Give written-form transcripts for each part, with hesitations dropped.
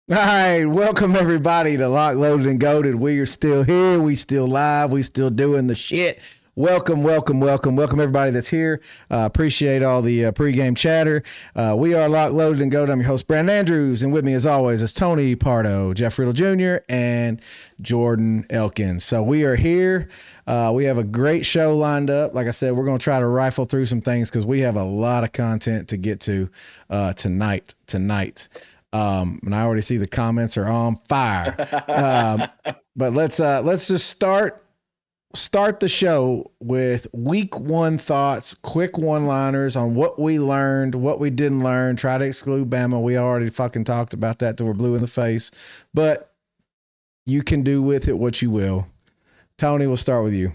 All right, welcome everybody to Lock, Loaded, and Goaded. We are still here. We still live. We still doing the shit. Welcome everybody that's here. Appreciate all the pregame chatter. We are Lock, Loaded, and Goaded. I'm your host, Brandon Andrews, and with me as always is Tony Pardo, Jeff Riddle Jr., and Jordan Elkins. So we are here. We have a great show lined up. Like I said, we're going to try to rifle through some things because we have a lot of content to get to tonight. And I already see the comments are on fire. But let's just start the show with week one thoughts, quick one-liners on what we learned, what we didn't learn. Try to exclude Bama. We already fucking talked about that till we're blue in the face. But you can do with it what you will. Tony, we'll start with you.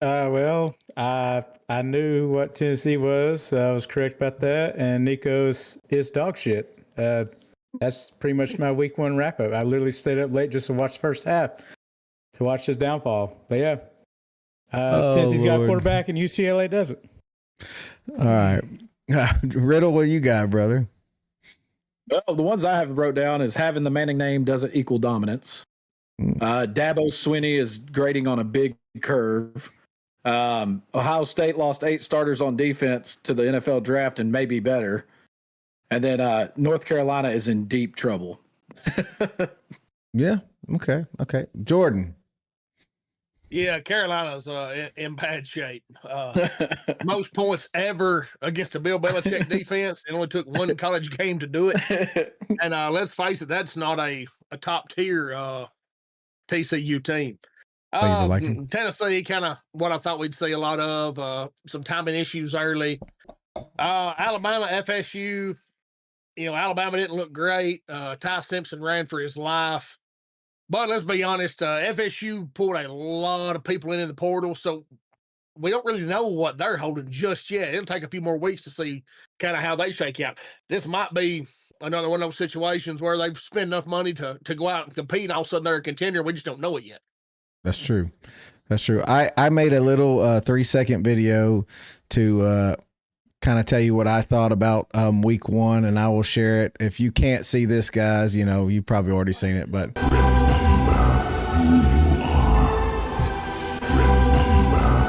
I knew what Tennessee was, so I was correct about that. And Nico's is dog shit. That's pretty much my week one wrap up. I literally stayed up late just to watch the first half to watch his downfall. But yeah, Tennessee's got a quarterback and UCLA doesn't. All right. Riddle, what you got, brother? Well, the ones I have wrote down is having the Manning name doesn't equal dominance. Dabo Swinney is grading on a big curve. Ohio State lost 8 starters on defense to the NFL draft and may be better. And then North Carolina is in deep trouble. Yeah. Okay. Jordan. Yeah, Carolina's in bad shape. Most points ever against a Bill Belichick defense. It only took one college game to do it. And let's face it, that's not a top tier TCU team. Tennessee, kind of what I thought we'd see a lot of. Some timing issues early. Alabama, FSU. Alabama didn't look great. Ty Simpson ran for his life. But let's be honest, FSU pulled a lot of people in the portal, so we don't really know what they're holding just yet. It'll take a few more weeks to see kind of how they shake out. This might be another one of those situations where they've spent enough money to go out and compete, and all of a sudden they're a contender. We just don't know it yet. That's true. I made a little 3-second video to kind of tell you what I thought about week one, and I will share it. If you can't see this, guys, you've probably already seen it, but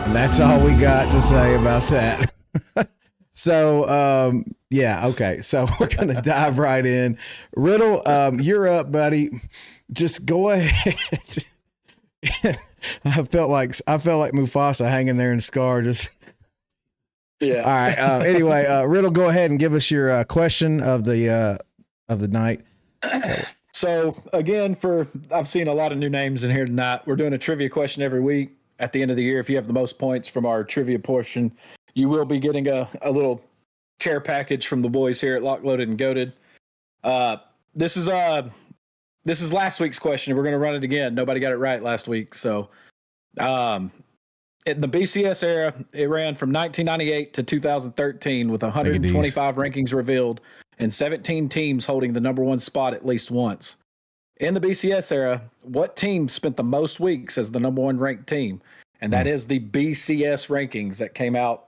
and that's all we got to say about that. So, yeah, okay. So we're going to dive right in. Riddle, you're up, buddy. Just go ahead. I felt like Mufasa hanging there in Scar. Just yeah. All right. Anyway, Riddle, go ahead and give us your question of the night. So again, I've seen a lot of new names in here tonight. We're doing a trivia question every week. At the end of the year, if you have the most points from our trivia portion, you will be getting a little care package from the boys here at Lock, Loaded, and Goated. This is last week's question. We're going to run it again. Nobody got it right last week. So in the BCS era, it ran from 1998 to 2013 with 125 rankings revealed and 17 teams holding the number one spot at least once. In the BCS era, what team spent the most weeks as the number one ranked team? And that is the BCS rankings that came out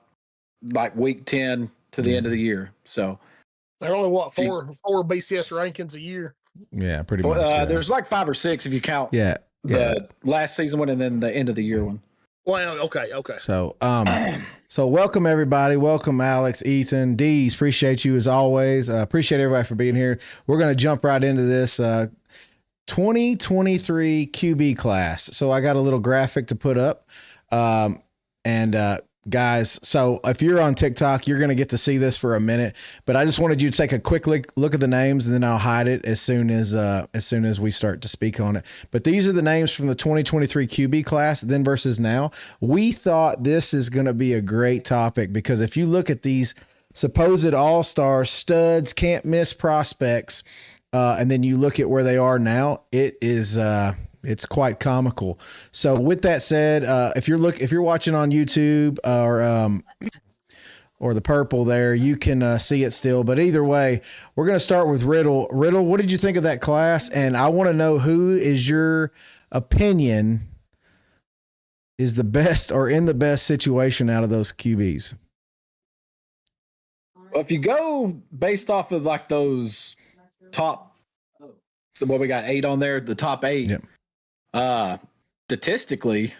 like week 10 to the end of the year. So there are only four BCS rankings a year. Yeah, pretty much. There's like 5 or 6 if you count the last season one and then the end of the year one. Well, okay. So, so welcome everybody. Welcome Alex, Ethan, Dees. Appreciate you as always. Appreciate everybody for being here. We're going to jump right into this 2023 QB class. So I got a little graphic to put up. Guys, so if you're on TikTok, you're going to get to see this for a minute, but I just wanted you to take a quick look at the names and then I'll hide it as soon as we start to speak on it. But these are the names from the 2023 QB class, then versus now. We thought this is going to be a great topic because if you look at these supposed all-star studs, can't miss prospects, and then you look at where they are now, it's quite comical. So with that said, if you're watching on YouTube or the purple there, you can see it still. But either way, we're going to start with Riddle. Riddle, what did you think of that class? And I want to know who is your opinion is the best or in the best situation out of those QBs? Well, if you go based off of like those top So what we got 8 on there, the top 8. Yep. Statistically,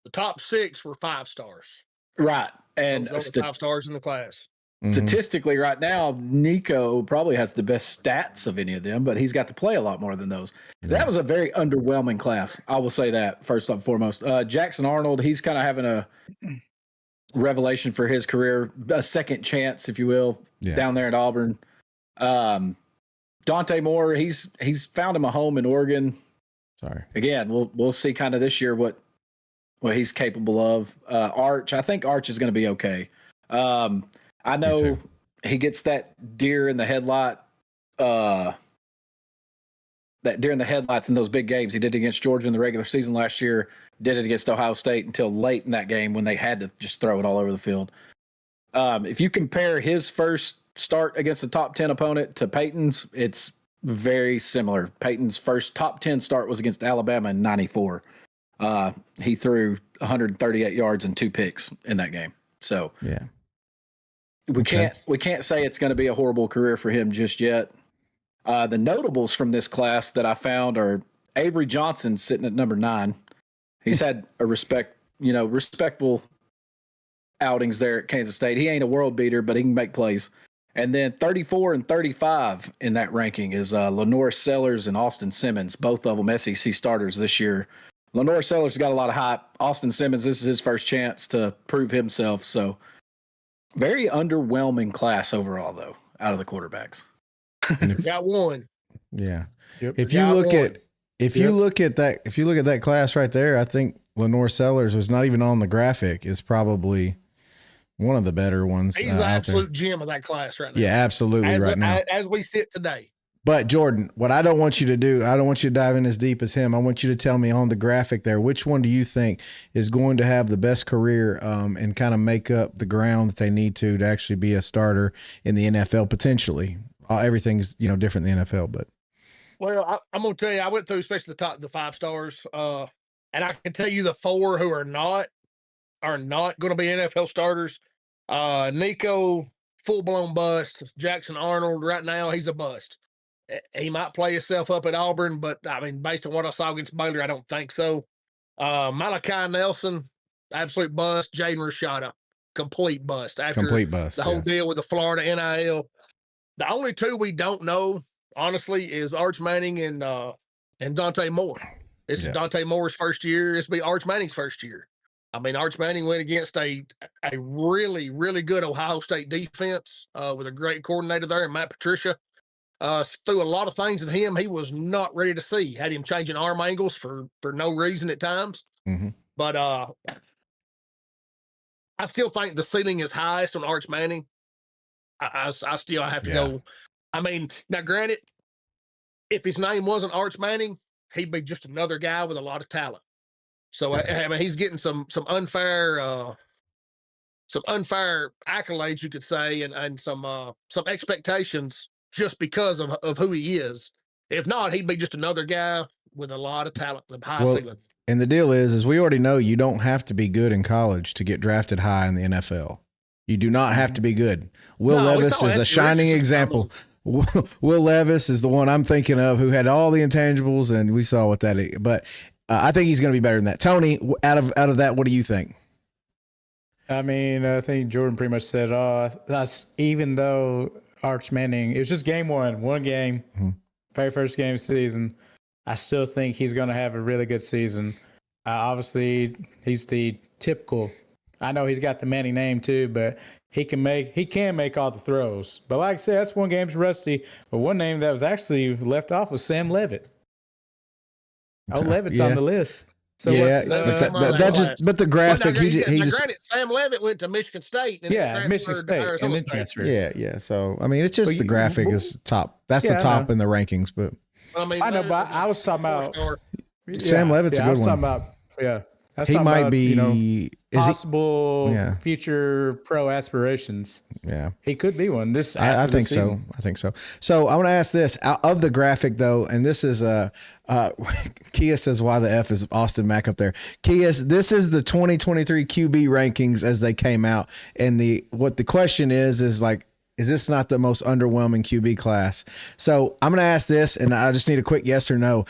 The top 6 were 5 stars. right. And those are 5 stars in the class. Statistically, right now, Nico probably has the best stats of any of them, but he's got to play a lot more than those. Yeah. That was a very underwhelming class. I will say that first and foremost. Jackson Arnold, he's kind of having a revelation for his career, a second chance, if you will, down there at Auburn. Dante Moore, he's found him a home in Oregon. Sorry. Again, we'll see kind of this year what he's capable of. Arch, I think Arch is going to be okay. I know he gets that deer in the headlight. That deer in the headlights in those big games. He did it against Georgia in the regular season last year. Did it against Ohio State until late in that game when they had to just throw it all over the field. If you compare his first start against a top 10 opponent to Peyton's, it's very similar. Peyton's first top 10 start was against Alabama in '94. He threw 138 yards and 2 picks in that game. So yeah. We can't say it's going to be a horrible career for him just yet. The notables from this class that I found are Avery Johnson sitting at number 9. He's had a respectable outings there at Kansas State. He ain't a world beater, but he can make plays. And then 34 and 35 in that ranking is Lenore Sellers and Austin Simmons, both of them SEC starters this year. Lenore Sellers got a lot of hype. Austin Simmons, this is his first chance to prove himself. So very underwhelming class overall, though, out of the quarterbacks. Got one. Yeah. Yep. If you look at that class right there, I think Lenore Sellers was not even on the graphic. Is probably one of the better ones. He's the absolute gem of that class right now. Yeah, absolutely. As we sit today. But Jordan, what I don't want you to do, I don't want you to dive in as deep as him. I want you to tell me on the graphic there, which one do you think is going to have the best career and kind of make up the ground that they need to actually be a starter in the NFL potentially? Everything's different in the NFL, but. Well, I'm gonna tell you, I went through especially the 5 stars, and I can tell you the 4 who are not going to be NFL starters. Nico, full blown bust. Jackson Arnold, right now he's a bust. He might play himself up at Auburn, but I mean, based on what I saw against Baylor, I don't think so. Malachi Nelson, absolute bust. Jaden Rashada, complete bust. After the whole deal with the Florida NIL. The only 2 we don't know, honestly, is Arch Manning and Dante Moore. This is Dante Moore's first year. This will be Arch Manning's first year. I mean, Arch Manning went against a really, really good Ohio State defense with a great coordinator there, and Matt Patricia. Threw a lot of things at him he was not ready to see. Had him changing arm angles for no reason at times. Mm-hmm. But I still think the ceiling is highest on Arch Manning. I still have to go. I mean, now granted, if his name wasn't Arch Manning, he'd be just another guy with a lot of talent. So I mean, he's getting some unfair accolades, you could say, and some expectations just because of who he is. If not, he'd be just another guy with a lot of talent, the high ceiling. And the deal is we already know you don't have to be good in college to get drafted high in the NFL. You do not have to be good. Will Levis is a shining example. Will Levis is the one I'm thinking of who had all the intangibles, and we saw what that is. But I think he's going to be better than that. Tony, out of that, what do you think? I mean, I think Jordan pretty much said, that's even though Arch Manning, it was just game one game, very first game of the season. I still think he's going to have a really good season. Obviously, he's the typical. I know he's got the Manning name too, but he can make all the throws. But like I said, that's one game's rusty. But one name that was actually left off was Sam Levitt. Oh, Levitt's on the list. So but the graphic granted, Sam Levitt went to Michigan State. And Michigan State, and then transferred. Yeah. So I mean, it's just the graphic is top. That's the top in the rankings. But I mean, I know, but I was talking about Sam Levitt's a good one. He might be possible future pro aspirations. Yeah, he could be one. I think so. So I want to ask this of the graphic though, and this is Kia says why the F is Austin Mack up there. Kia, this is the 2023 QB rankings as they came out, and what the question is like Is this not the most underwhelming QB class? So I'm going to ask this, and I just need a quick yes or no.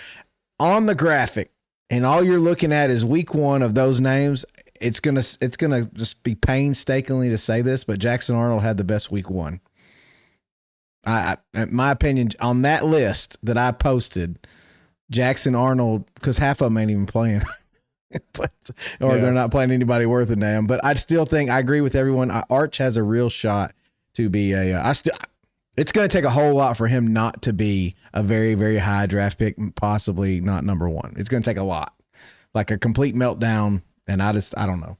On the graphic, and all you're looking at is week 1 of those names. It's gonna just be painstakingly to say this, but Jackson Arnold had the best week 1. In my opinion, on that list that I posted, Jackson Arnold, because half of them ain't even playing, they're not playing anybody worth a damn. But I still think I agree with everyone. Arch has a real shot to be it's going to take a whole lot for him not to be a very, very high draft pick, possibly not number 1. It's going to take a lot, like a complete meltdown. And I don't know.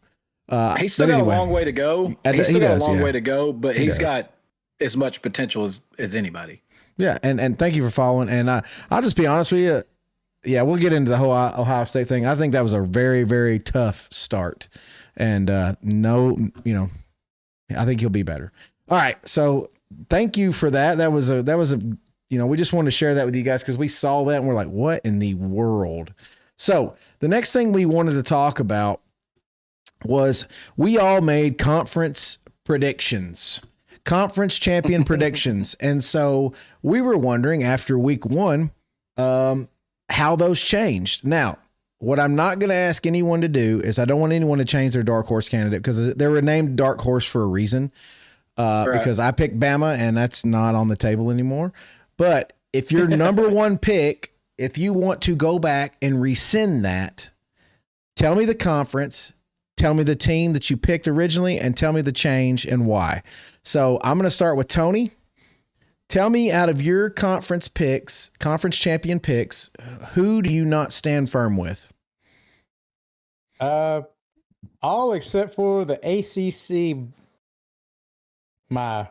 He's still got a long way to go. He's still got a long way to go, but he's got as much potential as anybody. Yeah. And thank you for following. And I'll just be honest with you. Yeah, we'll get into the whole Ohio State thing. I think that was a very, very tough start. And I think he'll be better. All right. So thank you for that. That was a, we just wanted to share that with you guys because we saw that and we're like, what in the world? So the next thing we wanted to talk about was we all made conference champion predictions. And so we were wondering after week 1, how those changed. Now, what I'm not going to ask anyone to do is I don't want anyone to change their dark horse candidate because they were named dark horse for a reason. Because I picked Bama and that's not on the table anymore. But if your number 1 pick, if you want to go back and rescind that, tell me the conference, tell me the team that you picked originally, and tell me the change and why. So I'm going to start with Tony. Tell me out of your conference champion picks, who do you not stand firm with? All except for the ACC. My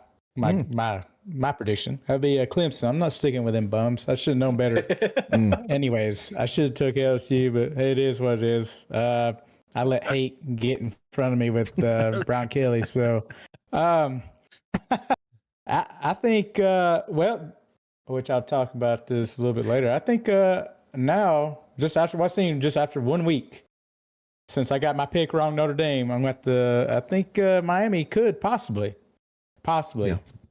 prediction. That'd be Clemson. I'm not sticking with them bums. I should have known better. Anyways, I should have took LSU, but it is what it is. I let hate get in front of me with Brown Kelly. So, I think, which I'll talk about this a little bit later. I think now, just after 1 week, since I got my pick wrong, Notre Dame, I think Miami could possibly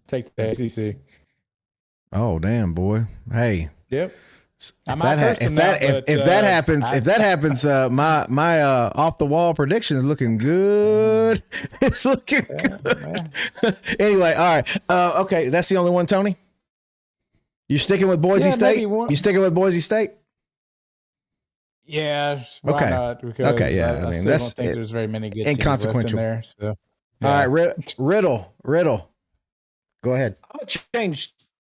take the ACC. Oh, damn, boy. Hey. Yep. If that happens, my off the wall prediction is looking good. It's looking good. Anyway, all right. Okay, that's the only one, Tony. You sticking with Boise State? You sticking with Boise State? Yeah. Why not? Because I still don't think there's very many good teams left in there. So, yeah. All right, Riddle. Go ahead. I'm gonna change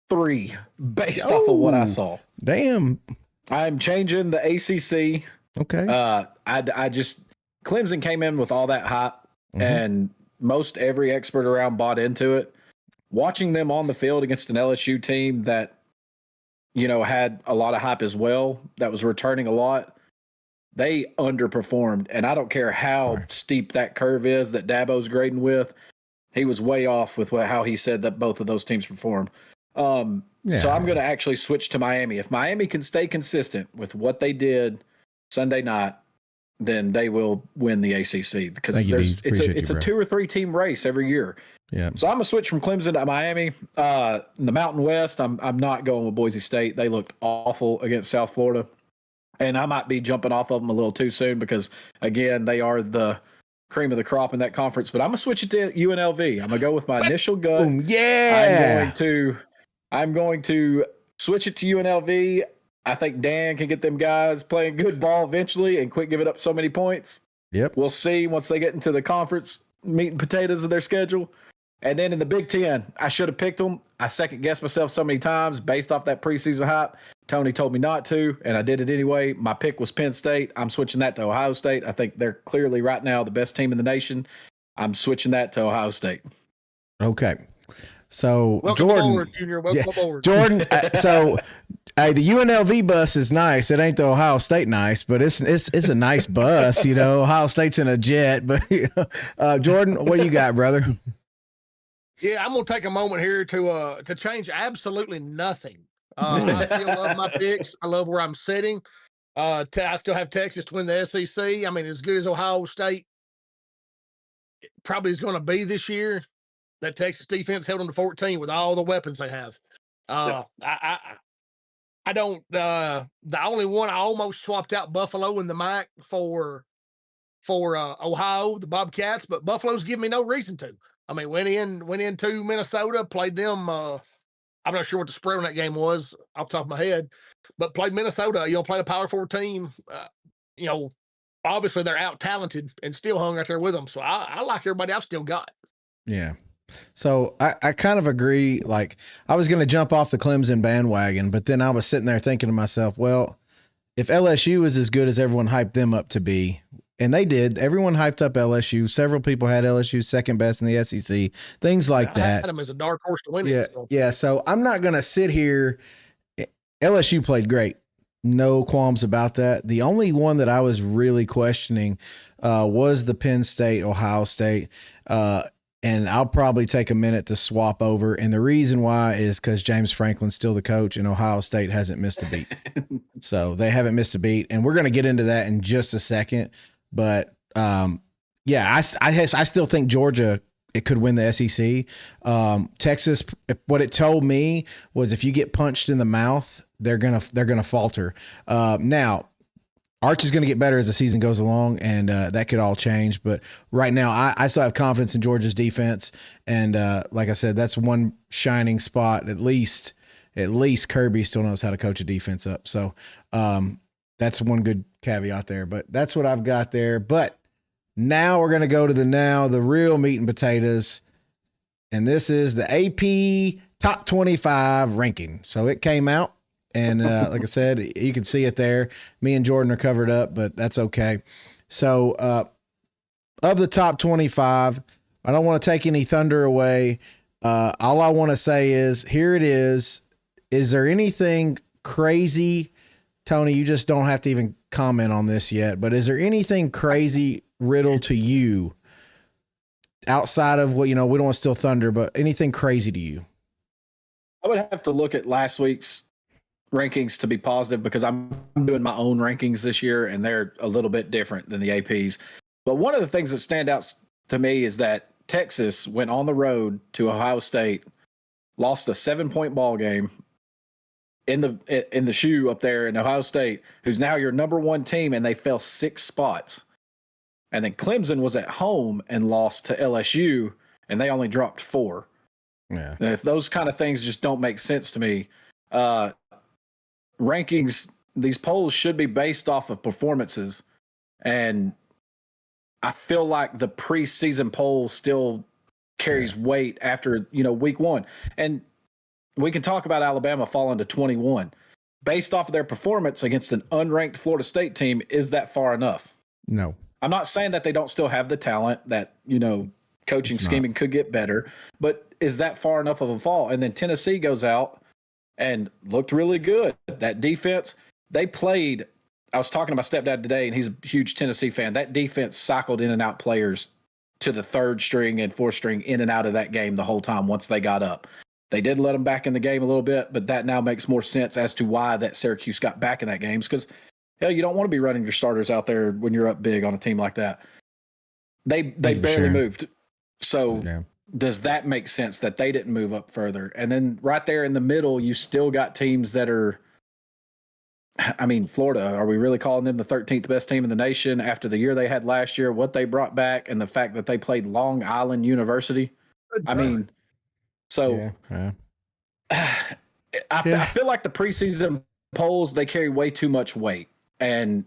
3 based off of what I saw. Damn. I'm changing the ACC. Okay. I just Clemson came in with all that hype, and most every expert around bought into it. Watching them on the field against an LSU team that, had a lot of hype as well, that was returning a lot, they underperformed. And I don't care how steep that curve is that Dabo's grading with. He was way off with how he said that both of those teams performed. So I'm going to actually switch to Miami. If Miami can stay consistent with what they did Sunday night, then they will win the ACC because it's a 2 or 3 team race every year. Yeah. So I'm going to switch from Clemson to Miami. In the Mountain West, I'm not going with Boise State. They looked awful against South Florida. And I might be jumping off of them a little too soon because, again, they are the cream of the crop in that conference. But I'm going to switch it to UNLV. I'm going to go with my initial gut. Yeah. I'm going to switch it to UNLV. I think Dan can get them guys playing good ball eventually and quit giving up so many points. Yep. We'll see once they get into the conference meat and potatoes of their schedule. And then in the Big Ten, I should have picked them. I second-guessed myself so many times based off that preseason hype. Tony told me not to, and I did it anyway. My pick was Penn State. I'm switching that to Ohio State. I think they're clearly right now the best team in the nation. I'm switching that to Ohio State. Okay. So welcome Jordan, aboard, Junior. Welcome aboard. Jordan. The UNLV bus is nice. It ain't the Ohio State nice, but it's a nice bus. Ohio State's in a jet. But Jordan, what do you got, brother? Yeah, I'm gonna take a moment here to change absolutely nothing. I still love my picks. I love where I'm sitting. I still have Texas to win the SEC. I mean, as good as Ohio State probably is going to be this year. that Texas defense held them to 14 with all the weapons they have. I don't. The only one I almost swapped out Buffalo and the MAC for Ohio, the Bobcats, but Buffalo's giving me no reason to. I mean, went into Minnesota, played them. I'm not sure what the spread on that game was off the top of my head, but played Minnesota. Played a Power 4 team. Obviously they're out talented and still hung right there with them. So I like everybody I've still got. Yeah. So I kind of agree. Like, I was going to jump off the Clemson bandwagon, but then I was sitting there thinking to myself, well, if LSU is as good as everyone hyped them up to be, and they did, everyone hyped up LSU. Several people had LSU second best in the SEC, things like that. I had them as a dark horse to win it. So. Yeah. So I'm not going to sit here. LSU played great. No qualms about that. The only one that I was really questioning was the Penn State, Ohio State. And I'll probably take a minute to swap over. And the reason why is because James Franklin's still the coach and Ohio State hasn't missed a beat. So they haven't missed a beat. And we're going to get into that in just a second. But I still think Georgia, it could win the SEC. Texas, what it told me was if you get punched in the mouth, they're gonna falter. Now, Arch is going to get better as the season goes along, and that could all change. But right now, I still have confidence in Georgia's defense. And like I said, that's one shining spot. At least Kirby still knows how to coach a defense up. So that's one good caveat there. But that's what I've got there. But now we're going to go to the real meat and potatoes. And this is the AP Top 25 ranking. So it came out. And like I said, you can see it there. Me and Jordan are covered up, but that's okay. So of the top 25, I don't want to take any thunder away. All I want to say is, here it is. Is there anything crazy? Tony, you just don't have to even comment on this yet, but is there anything crazy, Riddle, to you outside of what, we don't want to steal thunder, but anything crazy to you? I would have to look at last week's rankings to be positive because I'm doing my own rankings this year and they're a little bit different than the APs. But one of the things that stand out to me is that Texas went on the road to Ohio State, lost a 7-point ball game in the shoe up there in Ohio State, who's now your number one team, and they fell 6 spots. And then Clemson was at home and lost to LSU, and they only dropped 4. Yeah. And if those kind of things just don't make sense to me. Rankings, these polls should be based off of performances, and I feel like the preseason poll still carries weight after week 1. And we can talk about Alabama falling to 21 based off of their performance against an unranked Florida State team. Is that far enough? No. I'm not saying that they don't still have the talent, that coaching scheming could get better, but is that far enough of a fall? And then Tennessee goes out and looked really good. That defense, they played. I was talking to my stepdad today, and he's a huge Tennessee fan. That defense cycled in and out players to the 3rd string and 4th string in and out of that game the whole time once they got up. They did let them back in the game a little bit, but that now makes more sense as to why that Syracuse got back in that game. Because, you don't want to be running your starters out there when you're up big on a team like that. They barely moved. So does that make sense that they didn't move up further? And then right there in the middle, you still got teams that are, Florida, are we really calling them the 13th best team in the nation after the year they had last year, what they brought back, and the fact that they played Long Island University? I feel like the preseason polls, they carry way too much weight, and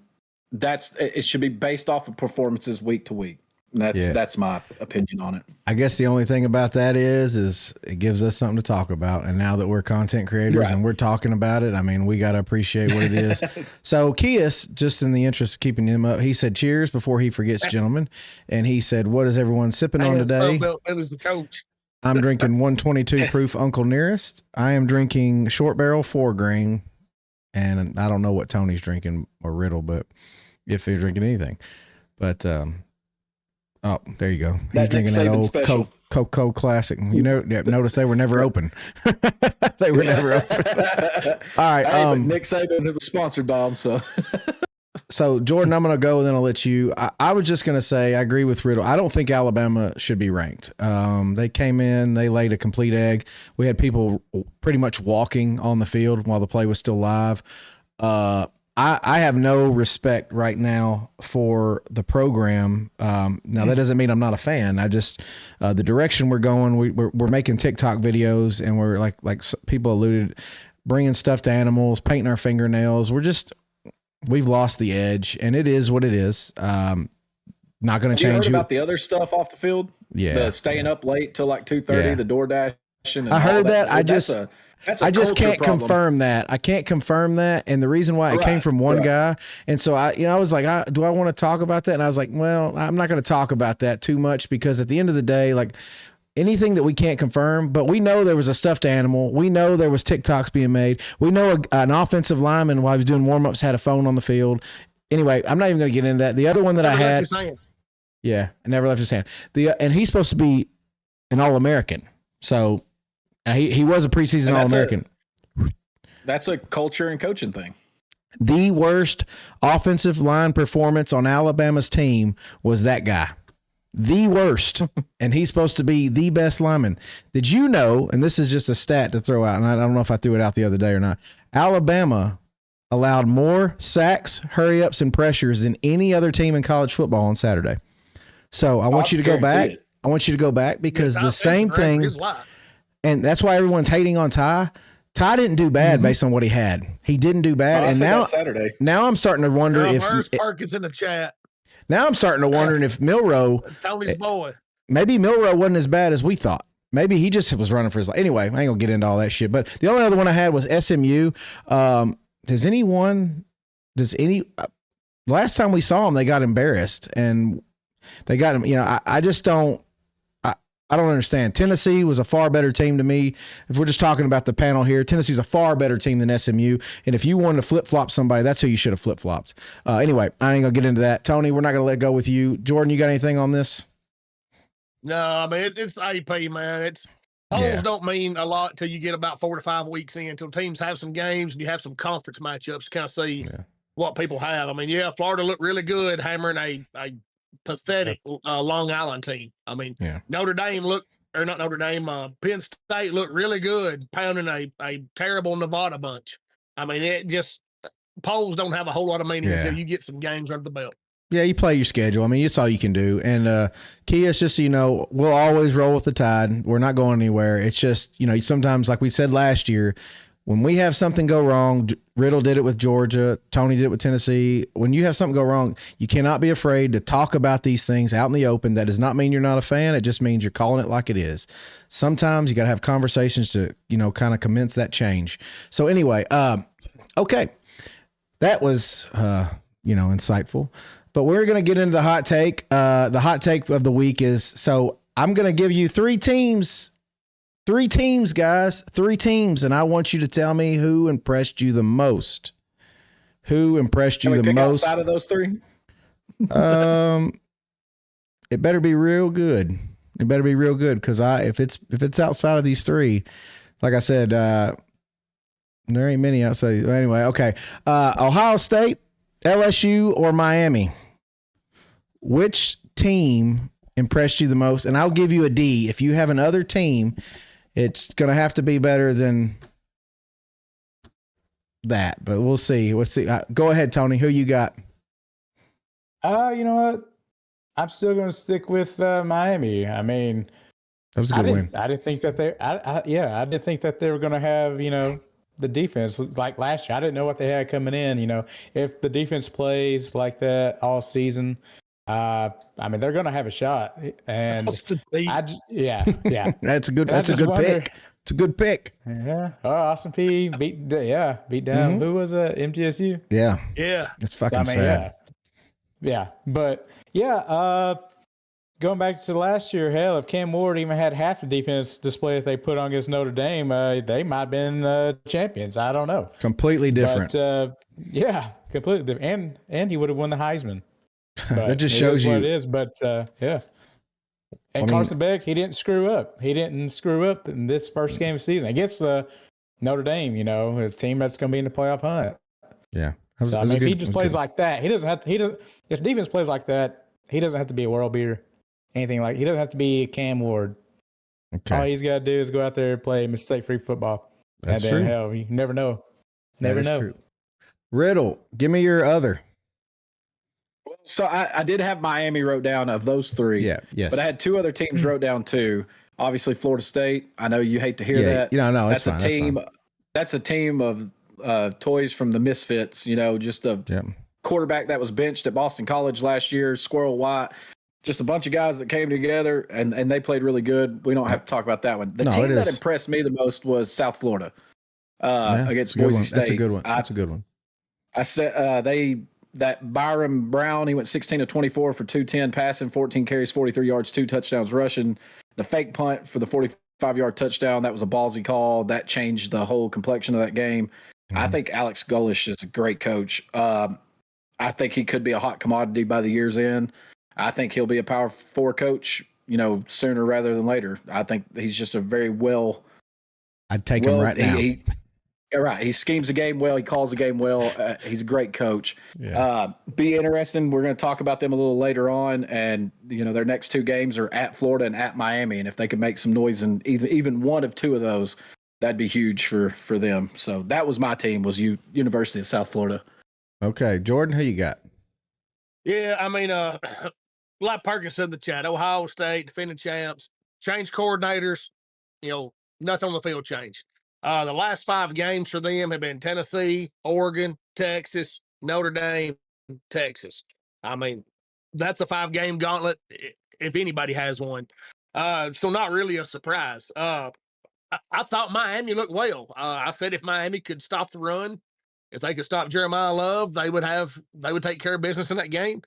it should be based off of performances week to week. And that's my opinion on it. I guess the only thing about that is it gives us something to talk about. And now that we're content creators and we're talking about it, we got to appreciate what it is. So Kias, just in the interest of keeping him up, he said, cheers before he forgets, gentlemen. And he said, what is everyone sipping on today? It was the coach. I'm drinking 122 proof Uncle Nearest. I am drinking Short Barrel 4 grain. And I don't know what Tony's drinking or Riddle, but if they're drinking anything. But, oh, there you go. He's drinking that old Coke Classic. Notice they were never open. They were never open. All right. Hey, but Nick Saban, it was sponsored by him, so. So Jordan, I'm going to go and then I'll let you. I was just going to say I agree with Riddle. I don't think Alabama should be ranked. They came in, they laid a complete egg. We had people pretty much walking on the field while the play was still live. I have no respect right now for the program. Now that doesn't mean I'm not a fan. I just the direction we're going. We're making TikTok videos and we're like people alluded, bringing stuff to animals, painting our fingernails. We've lost the edge, and it is what it is. Not going to change. You heard about the other stuff off the field? Yeah, the staying up late till like 2:30, the door dashing. I heard that. I just can't problem. confirm that. I can't confirm that, and the reason why it came from one guy, and so I was like, do I want to talk about that? And I was like, well, I'm not going to talk about that too much because at the end of the day, like anything that we can't confirm, but we know there was a stuffed animal. We know there was TikToks being made. We know an offensive lineman while he was doing warm-ups had a phone on the field. Anyway, I'm not even going to get into that. The other one that I had, I never left his hand. And he's supposed to be an All-American. So he was a preseason All-American. That's a culture and coaching thing. The worst offensive line performance on Alabama's team was that guy. The worst. And he's supposed to be the best lineman. Did you know, and this is just a stat to throw out, and I don't know if I threw it out the other day or not, Alabama allowed more sacks, hurry-ups, and pressures than any other team in college football on Saturday. So I want you to go back. I want you to go back because the same thing, and that's why everyone's hating on Ty. Ty didn't do bad based on what he had. He didn't do bad. And now I'm starting to wonder if Perkins in the chat. Now I'm starting to wonder if Milroe, Tony's boy, maybe Milroe wasn't as bad as we thought. Maybe he just was running for his life. Anyway, I ain't gonna get into all that shit. But the only other one I had was SMU. Last time we saw them, they got embarrassed and they got him. You know, I just don't. I don't understand. Tennessee was a far better team to me. If we're just talking about the panel here, Tennessee's a far better team than SMU. And if you wanted to flip-flop somebody, that's who you should have flip-flopped. Anyway, I ain't going to get into that. Tony, we're not going to let go with you. Jordan, you got anything on this? No, I mean, it's AP, man. Polls don't mean a lot till you get about 4 to 5 weeks in, until teams have some games and you have some conference matchups to kind of see what people have. I mean, Florida looked really good hammering a pathetic Long Island team. I mean, Notre Dame Penn State looked really good pounding a terrible Nevada bunch. I mean, it just polls don't have a whole lot of meaning until you get some games under the belt. Yeah, you play your schedule. I mean, it's all you can do. And Kia, it's just so you know, we'll always roll with the tide. We're not going anywhere. It's just, sometimes, like we said last year, when we have something go wrong, Riddle did it with Georgia, Tony did it with Tennessee. When you have something go wrong, you cannot be afraid to talk about these things out in the open. That does not mean you're not a fan. It just means you're calling it like it is. Sometimes you got to have conversations to, kind of commence that change. So anyway, okay. That was, insightful. But we're going to get into the hot take. The hot take of the week is, so I'm going to give you three teams, guys, and I want you to tell me who impressed you the most. Who impressed you the most? Outside of those three? It better be real good. It better be real good because if it's outside of these three, like I said, there ain't many outside. Anyway, okay. Ohio State, LSU, or Miami? Which team impressed you the most? And I'll give you a D. If you have another team, it's going to have to be better than that, but we'll see. Let's see. Go ahead, Tony. Who you got? You know what? I'm still going to stick with Miami. I mean, that was a good win. I didn't think that I didn't think that they were going to have, the defense like last year. I didn't know what they had coming in. If the defense plays like that all season, I mean, they're going to have a shot. And That's a good pick. It's a good pick. Yeah. Oh, Austin P beat down. Mm-hmm. Who was MTSU? Yeah. Yeah. It's fucking sad. Yeah. But going back to last year, hell, if Cam Ward even had half the defense display that they put on against Notre Dame, they might have been champions. I don't know. Completely different. But, completely different. And he would have won the Heisman. That just shows you what it is. But and Carson Beck, he didn't screw up. He didn't screw up in this first game of the season. I guess Notre Dame, a team that's going to be in the playoff hunt. Yeah. So I mean, if he just plays like that, he doesn't have to. If defense plays like that, he doesn't have to be a world beater, anything like. He doesn't have to be Cam Ward. Okay. All he's got to do is go out there and play mistake-free football. That's and then, true. Hell, you never know. Never know. True. Riddle, give me your other. So I did have Miami wrote down of those three. Yeah, yes. But I had two other teams wrote down too. Obviously, Florida State. I know you hate to hear that. No, that's a team. That's a team of toys from the Misfits. Just a quarterback that was benched at Boston College last year, Squirrel White. Just a bunch of guys that came together and they played really good. We don't have to talk about that one. The team that impressed me the most was South Florida against Boise State. That's a good one. That's a good one. I said that Byron Brown, he went 16 of 24 for 210 passing, 14 carries, 43 yards, 2 touchdowns rushing. The fake punt for the 45-yard touchdown, that was a ballsy call. That changed the whole complexion of that game. Mm-hmm. I think Alex Golesh is a great coach. I think he could be a hot commodity by the year's end. I think he'll be a Power 4 coach, sooner rather than later. I think he's just a very I'd take him right now. Right. He schemes the game well. He calls the game well. He's a great coach. Yeah. Be interesting. We're going to talk about them a little later on. And, their next two games are at Florida and at Miami. And if they could make some noise in even one of two of those, that'd be huge for them. So that was my team, was University of South Florida. Okay. Jordan, who you got? Yeah, I mean, like Perkins said in the chat, Ohio State, defending champs, changed coordinators, nothing on the field changed. The last 5 games for them have been Tennessee, Oregon, Texas, Notre Dame, Texas. I mean, that's a 5-game gauntlet if anybody has one. So not really a surprise. I thought Miami looked well. I said if Miami could stop the run, if they could stop Jeremiah Love, they would take care of business in that game.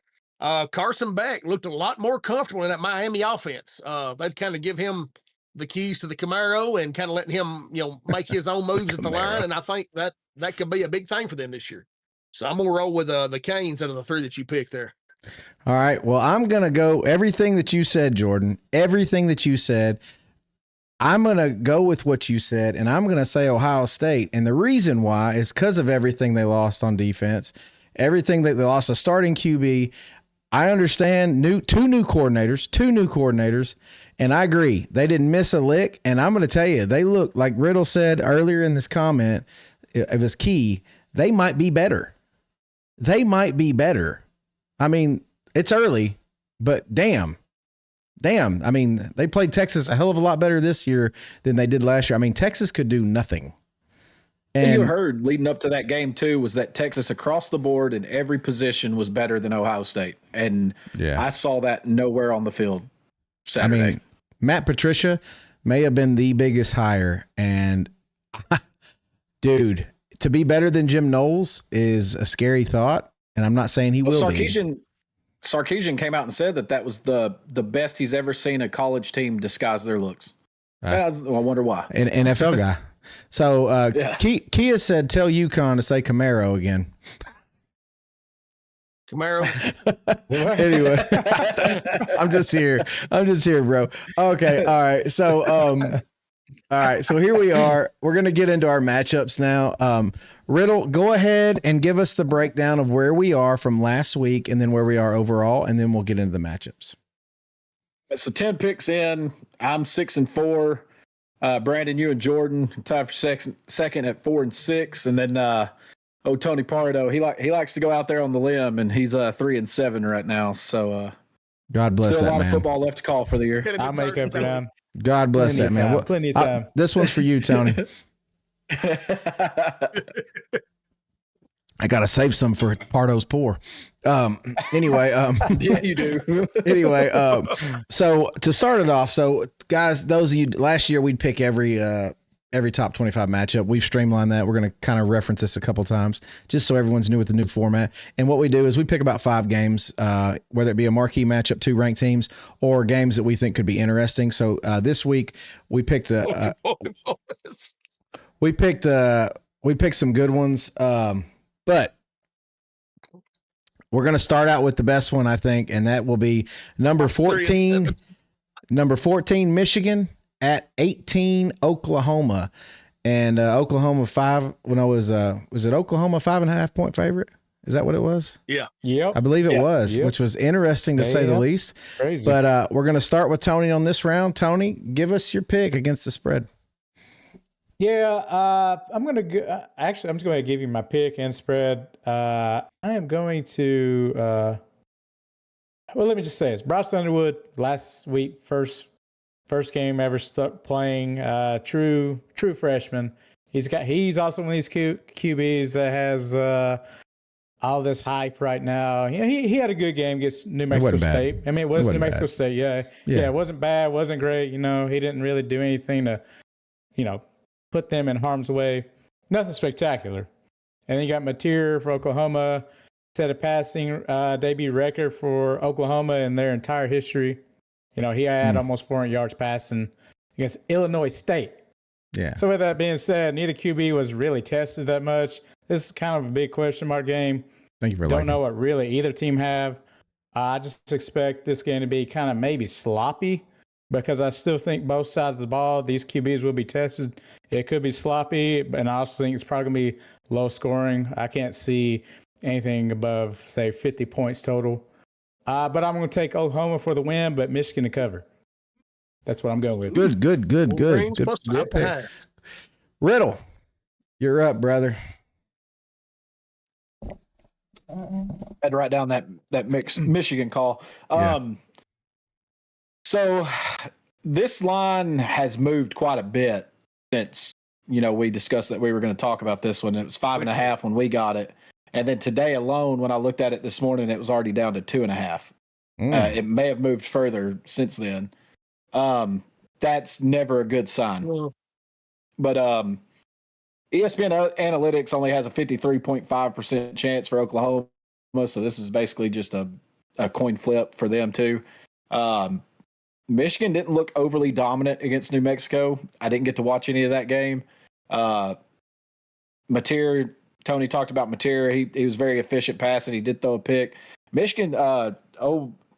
Carson Beck looked a lot more comfortable in that Miami offense. They've kind of give him the keys to the Camaro and kind of letting him, make his own moves at the line. And I think that could be a big thing for them this year. So I'm going to roll with the Canes out of the 3 that you picked there. All right. Well, I'm going to go everything that you said, Jordan, everything that you said. I'm going to go with what you said, and I'm going to say Ohio State. And the reason why is because of everything they lost on defense, everything that they lost, a starting QB. I understand two new coordinators, and I agree. They didn't miss a lick, and I'm going to tell you, they look, like Riddle said earlier in this comment, it was key, they might be better. I mean, it's early, but damn. I mean, they played Texas a hell of a lot better this year than they did last year. I mean, Texas could do nothing. And you heard leading up to that game too was that Texas across the board in every position was better than Ohio State. And I saw that nowhere on the field Saturday. I mean, Matt Patricia may have been the biggest hire. And dude, to be better than Jim Knowles is a scary thought. And I'm not saying he will be. Sarkisian came out and said that was the best he's ever seen a college team disguise their looks. I wonder why. An NFL guy. So Kia said, tell UConn to say Camaro again. Camaro. Anyway, I'm just here, bro. Okay. All right. So here we are. We're going to get into our matchups now. Riddle, go ahead and give us the breakdown of where we are from last week and then where we are overall, and then we'll get into the matchups. So 10 picks in. I'm 6-4. Brandon, you and Jordan tied for second at 4-6, and then Tony Pardo, he likes to go out there on the limb, and he's 3-7 right now. So God bless that man. Still a lot of football left to call for the year. I'll make up for them. God bless that man. Plenty of time. This one's for you, Tony. I gotta save some for Pardo's poor. Anyway, yeah, you do. Anyway, so to start it off, so guys, those of you last year we'd pick every top 25 matchup. We've streamlined that. We're gonna kind of reference this a couple times just so everyone's new with the new format. And what we do is we pick about 5 games, whether it be a marquee matchup, 2 ranked teams, or games that we think could be interesting. So this week we picked we picked some good ones. But we're going to start out with the best one, I think, and that will be number 14, Michigan at 18, Oklahoma. and Oklahoma 5. When I was it Oklahoma 5.5 point favorite? Is that what it was? Yeah. Yep. I believe it Yep. was, Yep. which was interesting to say the least. Crazy. But we're going to start with Tony on this round. Tony, give us your pick against the spread. Yeah, I'm gonna go, actually. I'm just going to give you my pick and spread. I am going to. Well, let me just say this: Bryce Underwood last week, first game ever playing. True freshman. He's also one of these QBs that has all this hype right now. He had a good game against New Mexico State. I mean, it was New Mexico State. Yeah, it wasn't bad, wasn't great. He didn't really do anything to, put them in harm's way. Nothing spectacular. And then you got Mateer for Oklahoma, set a passing debut record for Oklahoma in their entire history. He had almost 400 yards passing against Illinois State. Yeah. So with that being said, neither QB was really tested that much. This is kind of a big question mark game. Thank you for Don't know what really either team have. I just expect this game to be kind of maybe sloppy because I still think both sides of the ball, these QBs will be tested. It could be sloppy, and I also think it's probably going to be low scoring. I can't see anything above, say, 50 points total. But I'm going to take Oklahoma for the win, but Michigan to cover. That's what I'm going with. Good pick. Riddle, you're up, brother. I had to write down that Michigan call. So this line has moved quite a bit since we discussed that we were going to talk about this one. It was 5.5 when we got it, and then today alone, when I looked at it this morning, it was already down to 2.5. It may have moved further since then. That's never a good sign. But ESPN Analytics only has a 53.5% chance for Oklahoma, so this is basically just a coin flip for them too. Michigan didn't look overly dominant against New Mexico. I didn't get to watch any of that game. Mateer, Tony talked about Mateer. He was very efficient passing. He did throw a pick. Michigan,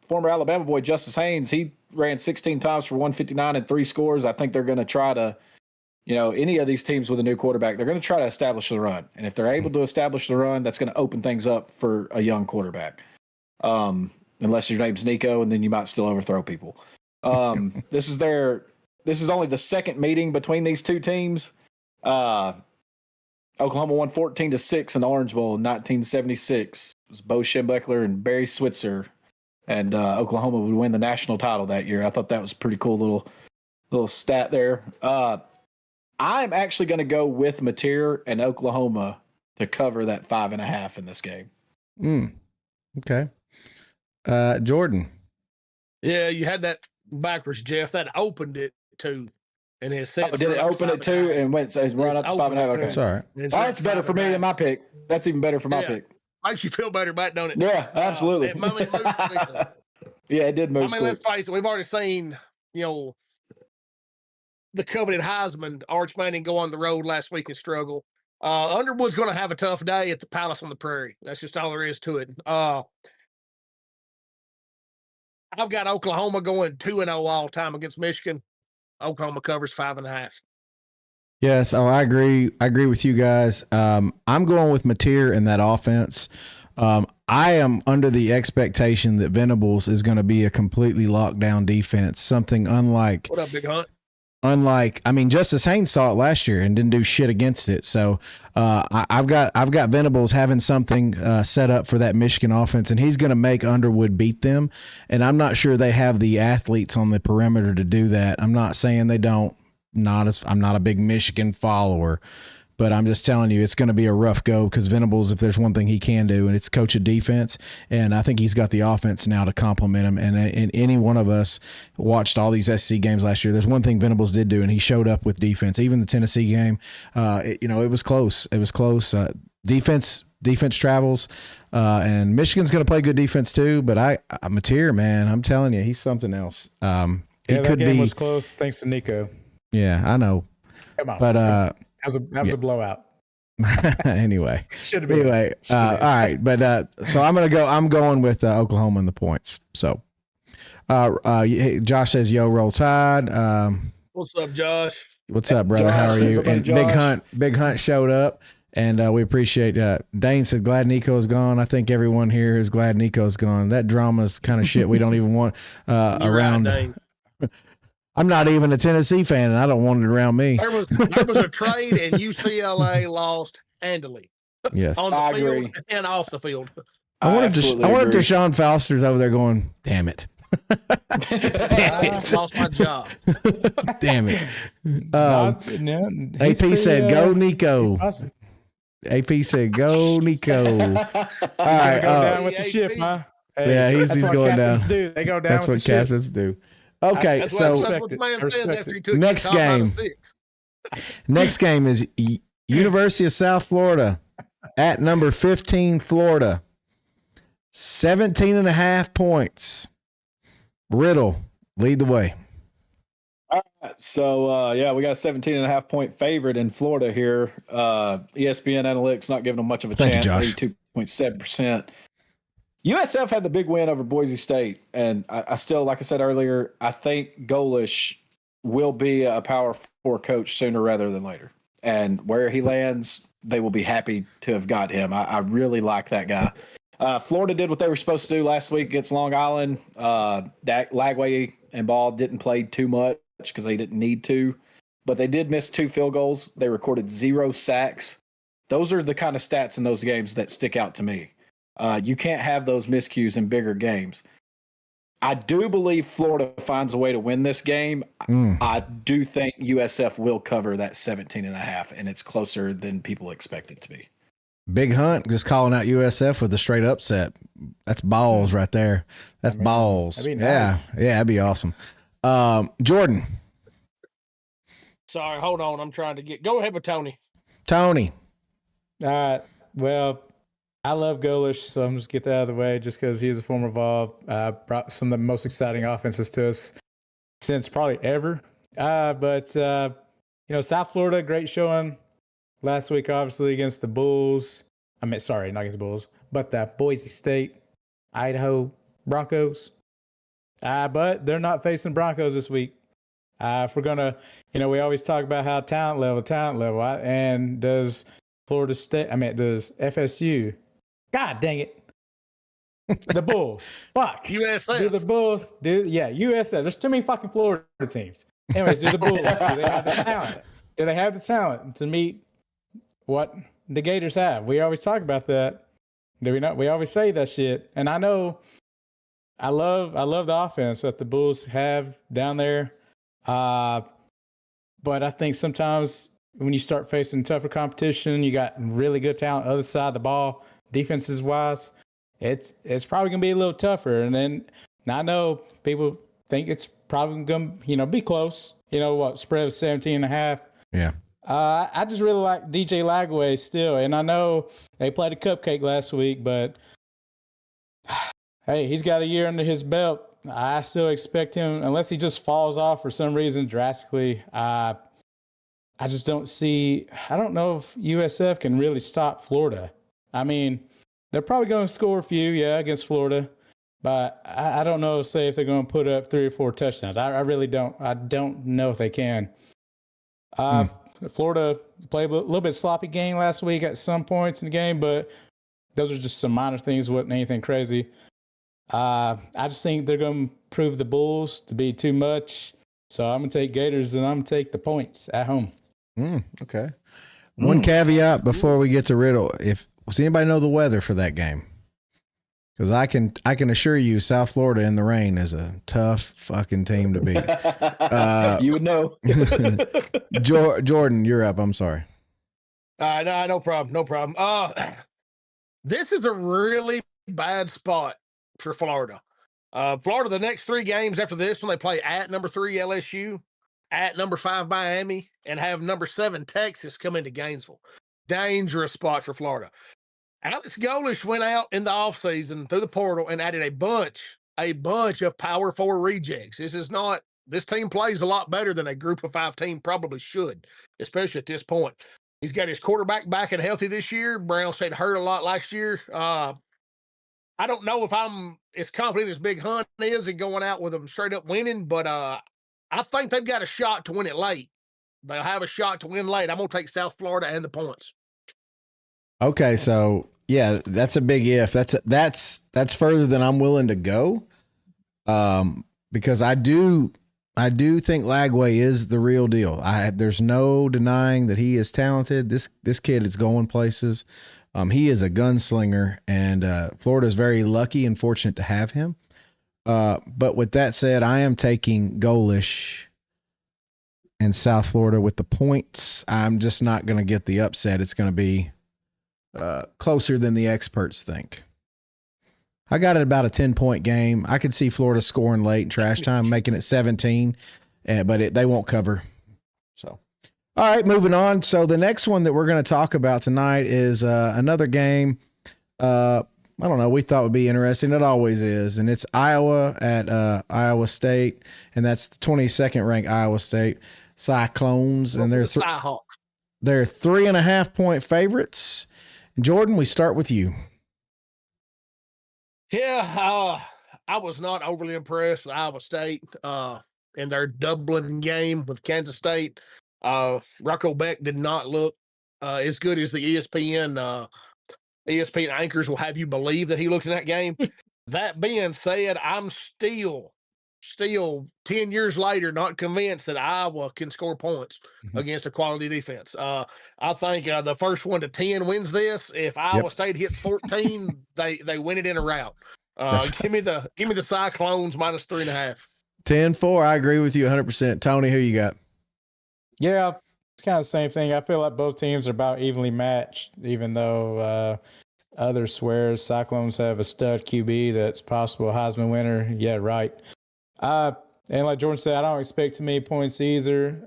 former Alabama boy Justice Haynes, he ran 16 times for 159 and 3 scores. I think they're going to try to, any of these teams with a new quarterback, they're going to try to establish the run. And if they're able to establish the run, that's going to open things up for a young quarterback. Unless your name's Nico, and then you might still overthrow people. This is only the second meeting between these two teams. Oklahoma won 14-6 in the Orange Bowl in 1976. It was Bo Schembechler and Barry Switzer, and Oklahoma would win the national title that year. I thought that was a pretty cool little stat there. I'm actually going to go with Mateer and Oklahoma to cover that 5.5 in this game. Okay. Jordan. Yeah, you had that backwards, Jeff. That opened it too. And it said, did it open it too and went run up to 5.5? Okay. Sorry. That's better for me than my pick. That's even better for my pick. Makes you feel better about it, don't it? Yeah, absolutely. Yeah, it did move. Let's face it. We've already seen, the coveted Heisman, Arch Manning, go on the road last week and struggle. Underwood's going to have a tough day at the Palace on the Prairie. That's just all there is to it. I've got Oklahoma going 2-0 all time against Michigan. Oklahoma covers 5.5. Yes, I agree. I agree with you guys. I'm going with Mateer in that offense. I am under the expectation that Venables is going to be a completely locked down defense, something unlike. What up, Big Hunt? Justice Haynes saw it last year and didn't do shit against it. So I've got Venables having something set up for that Michigan offense, and he's going to make Underwood beat them. And I'm not sure they have the athletes on the perimeter to do that. I'm not saying they don't. I'm not a big Michigan follower, but I'm just telling you it's going to be a rough go because Venables, if there's one thing he can do, and it's coach a defense, and I think he's got the offense now to complement him. And any one of us watched all these SEC games last year. There's one thing Venables did do, and he showed up with defense. Even the Tennessee game, it was close. It was close. Defense travels, and Michigan's going to play good defense too. But Mateer, man, I'm telling you, he's something else. That game was close thanks to Nico. Yeah, I know. Come on. But that was a blowout. Anyway. Should have been. Anyway, all right. But so I'm going with Oklahoma in the points. So Josh says, "Yo, roll Tide." What's up, Josh? What's up, brother? How Josh, are you? everybody, And Big Josh. Hunt showed up, and we appreciate. Dane said, "Glad Nico's gone." I think everyone here is glad Nico's gone. That drama's kind of shit we don't even want You're around. right, Dane. I'm not even a Tennessee fan, and I don't want it around me. There was a trade, and UCLA lost handily Yes, on the I field agree. and off the field. I wonder absolutely if agree. Deshaun Foster's over there going, "Damn it, damn I it, lost my job. damn it." He's AP said, "Go he's Nico." positive. AP said, "Go Nico." All He's right, gonna go down with the ship, huh? Hey, yeah, he's that's what going down. captains do. They go down That's with what the ship. captains do. Okay, That's so what the man says after he took Next Utah game. -6. Next game is University of South Florida at number 15, Florida. 17.5 points. Riddle, lead the way. All right, so yeah, we got a 17.5 point favorite in Florida here. ESPN Analytics not giving them much of a Thank you, chance, Josh. 82.7%. USF had the big win over Boise State, and I still, like I said earlier, I think Golish will be a Power 4 coach sooner rather than later. And where he lands, they will be happy to have got him. I really like that guy. Florida did what they were supposed to do last week against Long Island. Lagway and Ball didn't play too much because they didn't need to, but they did miss 2 field goals. They recorded 0 sacks. Those are the kind of stats in those games that stick out to me. You can't have those miscues in bigger games. I do believe Florida finds a way to win this game. I do think USF will cover that 17.5, and it's closer than people expect it to be. Big Hunt just calling out USF with a straight upset. That's balls right there. That's balls. That'd be nice. Yeah, that'd be awesome. Jordan. Sorry, hold on. I'm trying to go ahead with Tony. Tony. All right. Well, I love Golish, so I'm just get that out of the way just because he was a former Vol. Brought some of the most exciting offenses to us since probably ever. But South Florida, great showing last week, obviously, against the Bulls. Sorry, not against the Bulls, but the Boise State, Idaho Broncos. But they're not facing Broncos this week. If we're going to, we always talk about how talent level, and does Florida State, does FSU, God dang it. The Bulls. Fuck. USF. Do the Bulls. USF. There's too many fucking Florida teams. Anyways, do the Bulls. Do they have the talent? Do they have the talent to meet what the Gators have? We always talk about that. Do we not? We always say that shit. And I know I love the offense that the Bulls have down there. But I think sometimes when you start facing tougher competition, you got really good talent other side of the ball, defenses wise. It's probably gonna be a little tougher. And then I know people think it's probably gonna be close. Spread of 17.5. Yeah. I just really like DJ Lagway still, and I know they played a cupcake last week, but hey, he's got a year under his belt. I still expect him, unless he just falls off for some reason drastically. I just don't see. I don't know if USF can really stop Florida. They're probably going to score a few, against Florida, but I don't know. Say if they're going to put up 3 or 4 touchdowns. I really don't. I don't know if they can. Florida played a little bit sloppy game last week at some points in the game, but those are just some minor things. Wasn't anything crazy. I just think they're going to prove the Bulls to be too much. So I'm going to take Gators, and I'm going to take the points at home. Okay. One caveat before we get to Riddle. Does anybody know the weather for that game? Because I can assure you, South Florida in the rain is a tough fucking team to beat. You would know. Jordan, you're up. I'm sorry. No problem. This is a really bad spot for Florida. Florida, the next 3 games after this one, they play at number 3 LSU, at number 5 Miami, and have number 7 Texas come into Gainesville. Dangerous spot for Florida. Alex Golish went out in the offseason through the portal and added a bunch of Power 4 rejects. This team plays a lot better than a group of 5 team probably should, especially at this point. He's got his quarterback back and healthy this year. Brown said hurt a lot last year. I don't know if I'm as confident as Big Hunt is in going out with them straight up winning, but I think they've got a shot to win it late. they'll have a shot to win late. I'm gonna take South Florida and the points. Okay, so yeah, that's a big if. That's further than I'm willing to go. Because I do think Lagway is the real deal. There's no denying that he is talented. This kid is going places. He is a gunslinger, and Florida is very lucky and fortunate to have him. But with that said, I am taking Golish and South Florida with the points. I'm just not going to get the upset. It's going to be closer than the experts think. I got it about a 10-point game. I could see Florida scoring late in trash time, making it 17, but they won't cover. So, all right, moving on. So the next one that we're going to talk about tonight is another game. I don't know. We thought would be interesting. It always is, and it's Iowa at Iowa State, and that's the 22nd ranked Iowa State Cyclones, and they're Cyhawks. They're 3.5-point favorites. Jordan, we start with you. Yeah, I was not overly impressed with Iowa State in their Dublin game with Kansas State. Rocco Beck did not look as good as the ESPN anchors will have you believe that he looked in that game. That being said, I'm still 10 years later not convinced that Iowa can score points against a quality defense. I think the first 1 to 10 wins this. If Iowa State hits 14, they win it in a rout. Give me the Cyclones minus 3.5. 10-4. I agree with you 100%. Tony, who you got? Yeah, it's kind of the same thing. I feel like both teams are about evenly matched, even though others swear Cyclones have a stud QB that's possible Heisman winner. Yeah, right. And like Jordan said, I don't expect too many points either.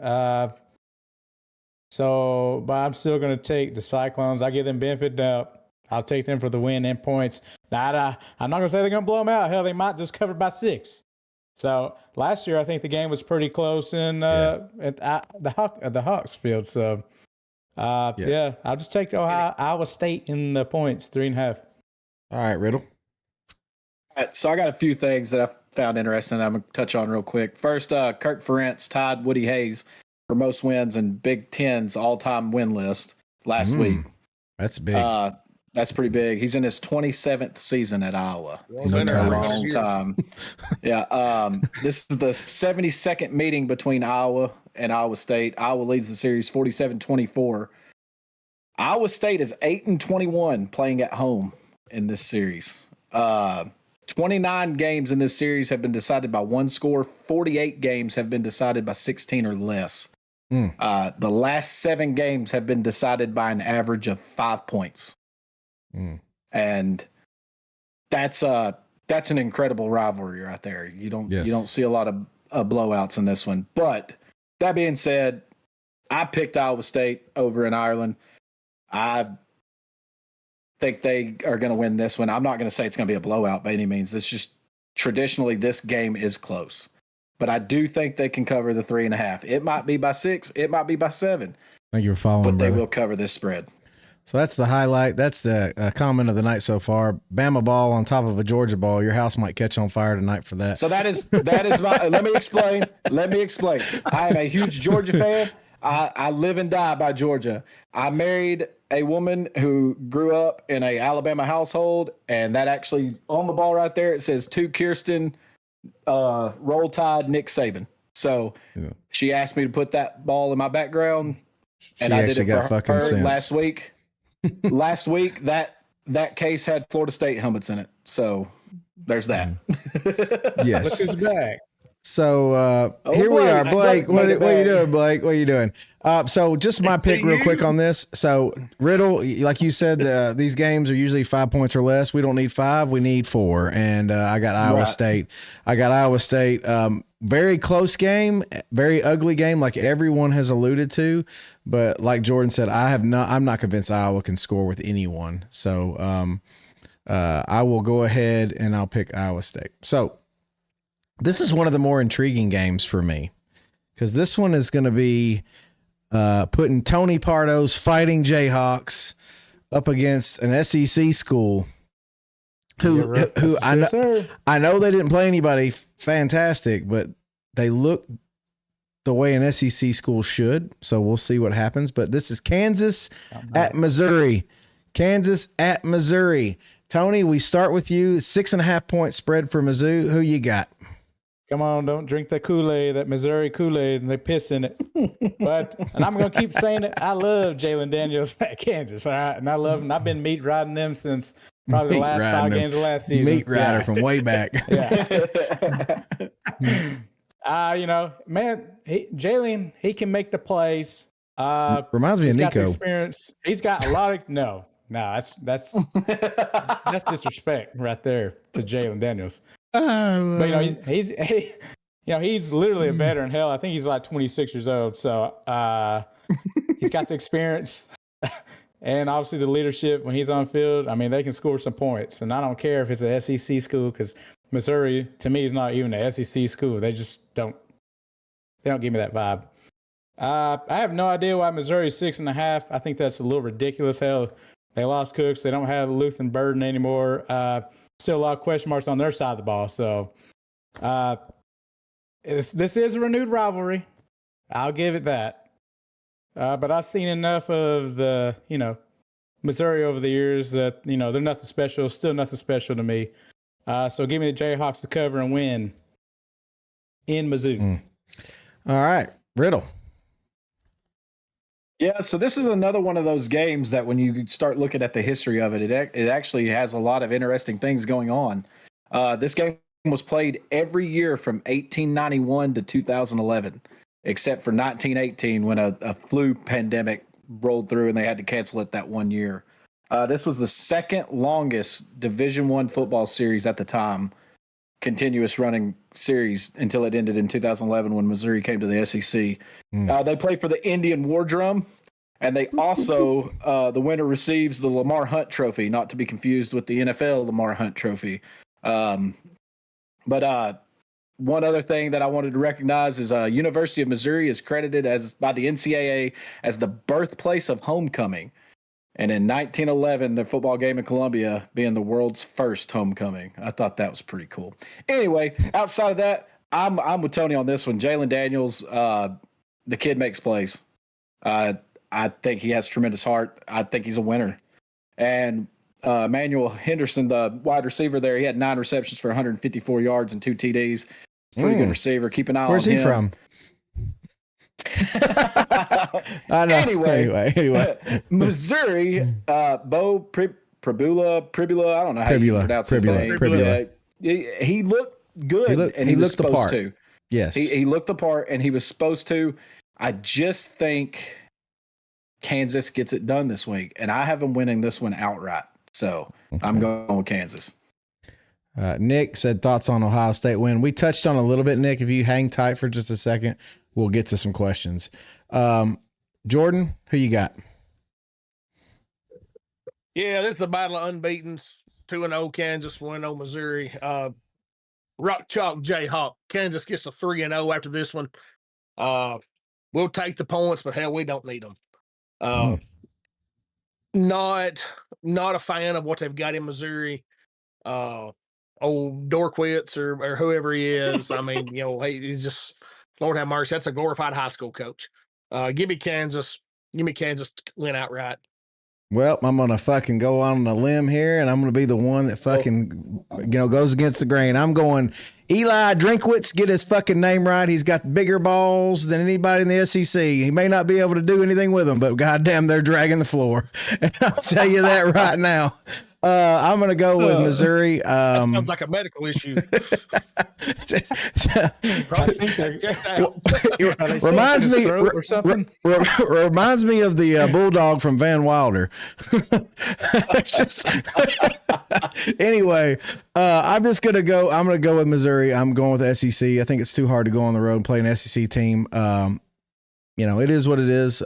But I'm still going to take the Cyclones. I give them benefit of doubt. I'll take them for the win and points. Now, I'm not going to say they're going to blow them out. Hell, they might just cover by 6. So last year, I think the game was pretty close at the Hawks field. So, I'll just take Iowa State in the points, 3.5. All right, Riddle. All right, so I got a few things that I found interesting that I'm going to touch on real quick. First, Kirk Ferentz tied Woody Hayes for most wins in Big Ten's all-time win list last week. That's big. That's pretty big. He's in his 27th season at Iowa. No a long time. Yeah. This is the 72nd meeting between Iowa and Iowa State. Iowa leads the series 47-24. Iowa State is 8-21 playing at home in this series. 29 games in this series have been decided by one score. 48 games have been decided by 16 or less. The last 7 games have been decided by an average of 5 points. And that's an incredible rivalry right there. You don't see a lot of blowouts in this one. But that being said, I picked Iowa State over in Ireland. I think they are going to win this one. I'm not going to say it's going to be a blowout by any means. It's just traditionally this game is close. But I do think they can cover the 3.5. It might be by 6. It might be by 7. Thank you for following, but they brother. will cover this spread. So that's the highlight. That's the comment of the night so far. Bama ball on top of a Georgia ball. Your house might catch on fire tonight for that. So that is my. Let me explain. I am a huge Georgia fan. I live and die by Georgia. I married a woman who grew up in a Alabama household, and that actually on the ball right there it says to Kirsten, Roll Tide, Nick Saban. So she asked me to put that ball in my background, and I did it for her last week. Last week, that case had Florida State helmets in it. So there's that. Yes. Look who's back. So here we are, Blake. What are you doing, Blake? What are you doing? So just my pick real quick on this. So Riddle, like you said, these games are usually 5 points or less. We don't need 5, we need 4. And I got Iowa State. Very close game, very ugly game, like everyone has alluded to. But like Jordan said, I'm not convinced Iowa can score with anyone. So I will go ahead and I'll pick Iowa State. So this is one of the more intriguing games for me because this one is going to be putting Tony Pardo's Fighting Jayhawks up against an SEC school who I know they didn't play anybody fantastic, but they look the way an SEC school should. So we'll see what happens. But this is Kansas at Missouri. Kansas at Missouri. Tony, we start with you. 6.5 point spread for Mizzou. Who you got? Come on, don't drink that Kool-Aid, that Missouri Kool-Aid, and they piss in it. And I'm going to keep saying it. I love Jalen Daniels at Kansas, all right? And I love him. I've been meat riding them since probably the last 5 games of last season. Meat rider from way back. Yeah. Man, Jalen, he can make the plays. Reminds me of Nico. Got the experience. He's got a lot of no, that's disrespect right there to Jalen Daniels. But he's literally a veteran. Hell, I think he's like 26 years old. So he's got the experience and obviously the leadership when he's on field. I mean, they can score some points, and I don't care if it's an SEC school because Missouri to me is not even an SEC school. They just don't. They don't give me that vibe. I have no idea why Missouri is 6.5. I think that's a little ridiculous. Hell, they lost Cooks. They don't have Luther Burden anymore. Still a lot of question marks on their side of the ball. So this is a renewed rivalry. I'll give it that. But I've seen enough of the, Missouri over the years that, they're nothing special, still nothing special to me. So give me the Jayhawks to cover and win in Mizzou. All right. Riddle. Yeah, so this is another one of those games that when you start looking at the history of it actually has a lot of interesting things going on. This game was played every year from 1891 to 2011, except for 1918 when a flu pandemic rolled through and they had to cancel it that one year. This was the second longest Division I football series at the time, continuous running series until it ended in 2011 when Missouri came to the SEC. They play for the Indian War Drum, and they also, the winner receives the Lamar Hunt Trophy, not to be confused with the NFL Lamar Hunt Trophy. But one other thing that I wanted to recognize is University of Missouri is credited by the NCAA as the birthplace of homecoming. And in 1911, the football game in Columbia being the world's first homecoming. I thought that was pretty cool. Anyway, outside of that, I'm with Tony on this one. Jalen Daniels, the kid makes plays. I think he has tremendous heart. I think he's a winner. And Emmanuel Henderson, the wide receiver there, he had 9 receptions for 154 yards and 2 TDs. Pretty good receiver. Keep an eye on him. Where's he from? I know. Anyway. Missouri, Bo Pribula. I don't know how you pronounce his name. Pribula. He looked good, and he was supposed to. Yes, he looked the part, and he was supposed to. I just think Kansas gets it done this week, and I have them winning this one outright. So I'm going with Kansas. Nick said thoughts on Ohio State win. We touched on a little bit, Nick. If you hang tight for just a second, we'll get to some questions. Jordan, who you got? Yeah, this is a battle of unbeatens. 2-0 Kansas, 1-0 Missouri. Rock Chalk Jayhawk. Kansas gets a 3-0 after this one. We'll take the points, but hell, we don't need them. Not a fan of what they've got in Missouri. Old Dorkwitz or whoever he is. I mean, he's just, Lord have mercy. That's a glorified high school coach. Give me Kansas. Give me Kansas to win outright. Well, I'm going to fucking go on a limb here, and I'm going to be the one that fucking, goes against the grain. I'm going Eli Drinkwitz, get his fucking name right. He's got bigger balls than anybody in the SEC. He may not be able to do anything with them, but goddamn, they're dragging the floor. And I'll tell you that right now. I'm going to go with Missouri. That sounds like a medical issue. Reminds me of the bulldog from Van Wilder. Anyway, I'm going to go with Missouri. I'm going with the SEC. I think it's too hard to go on the road and play an SEC team. It is what it is.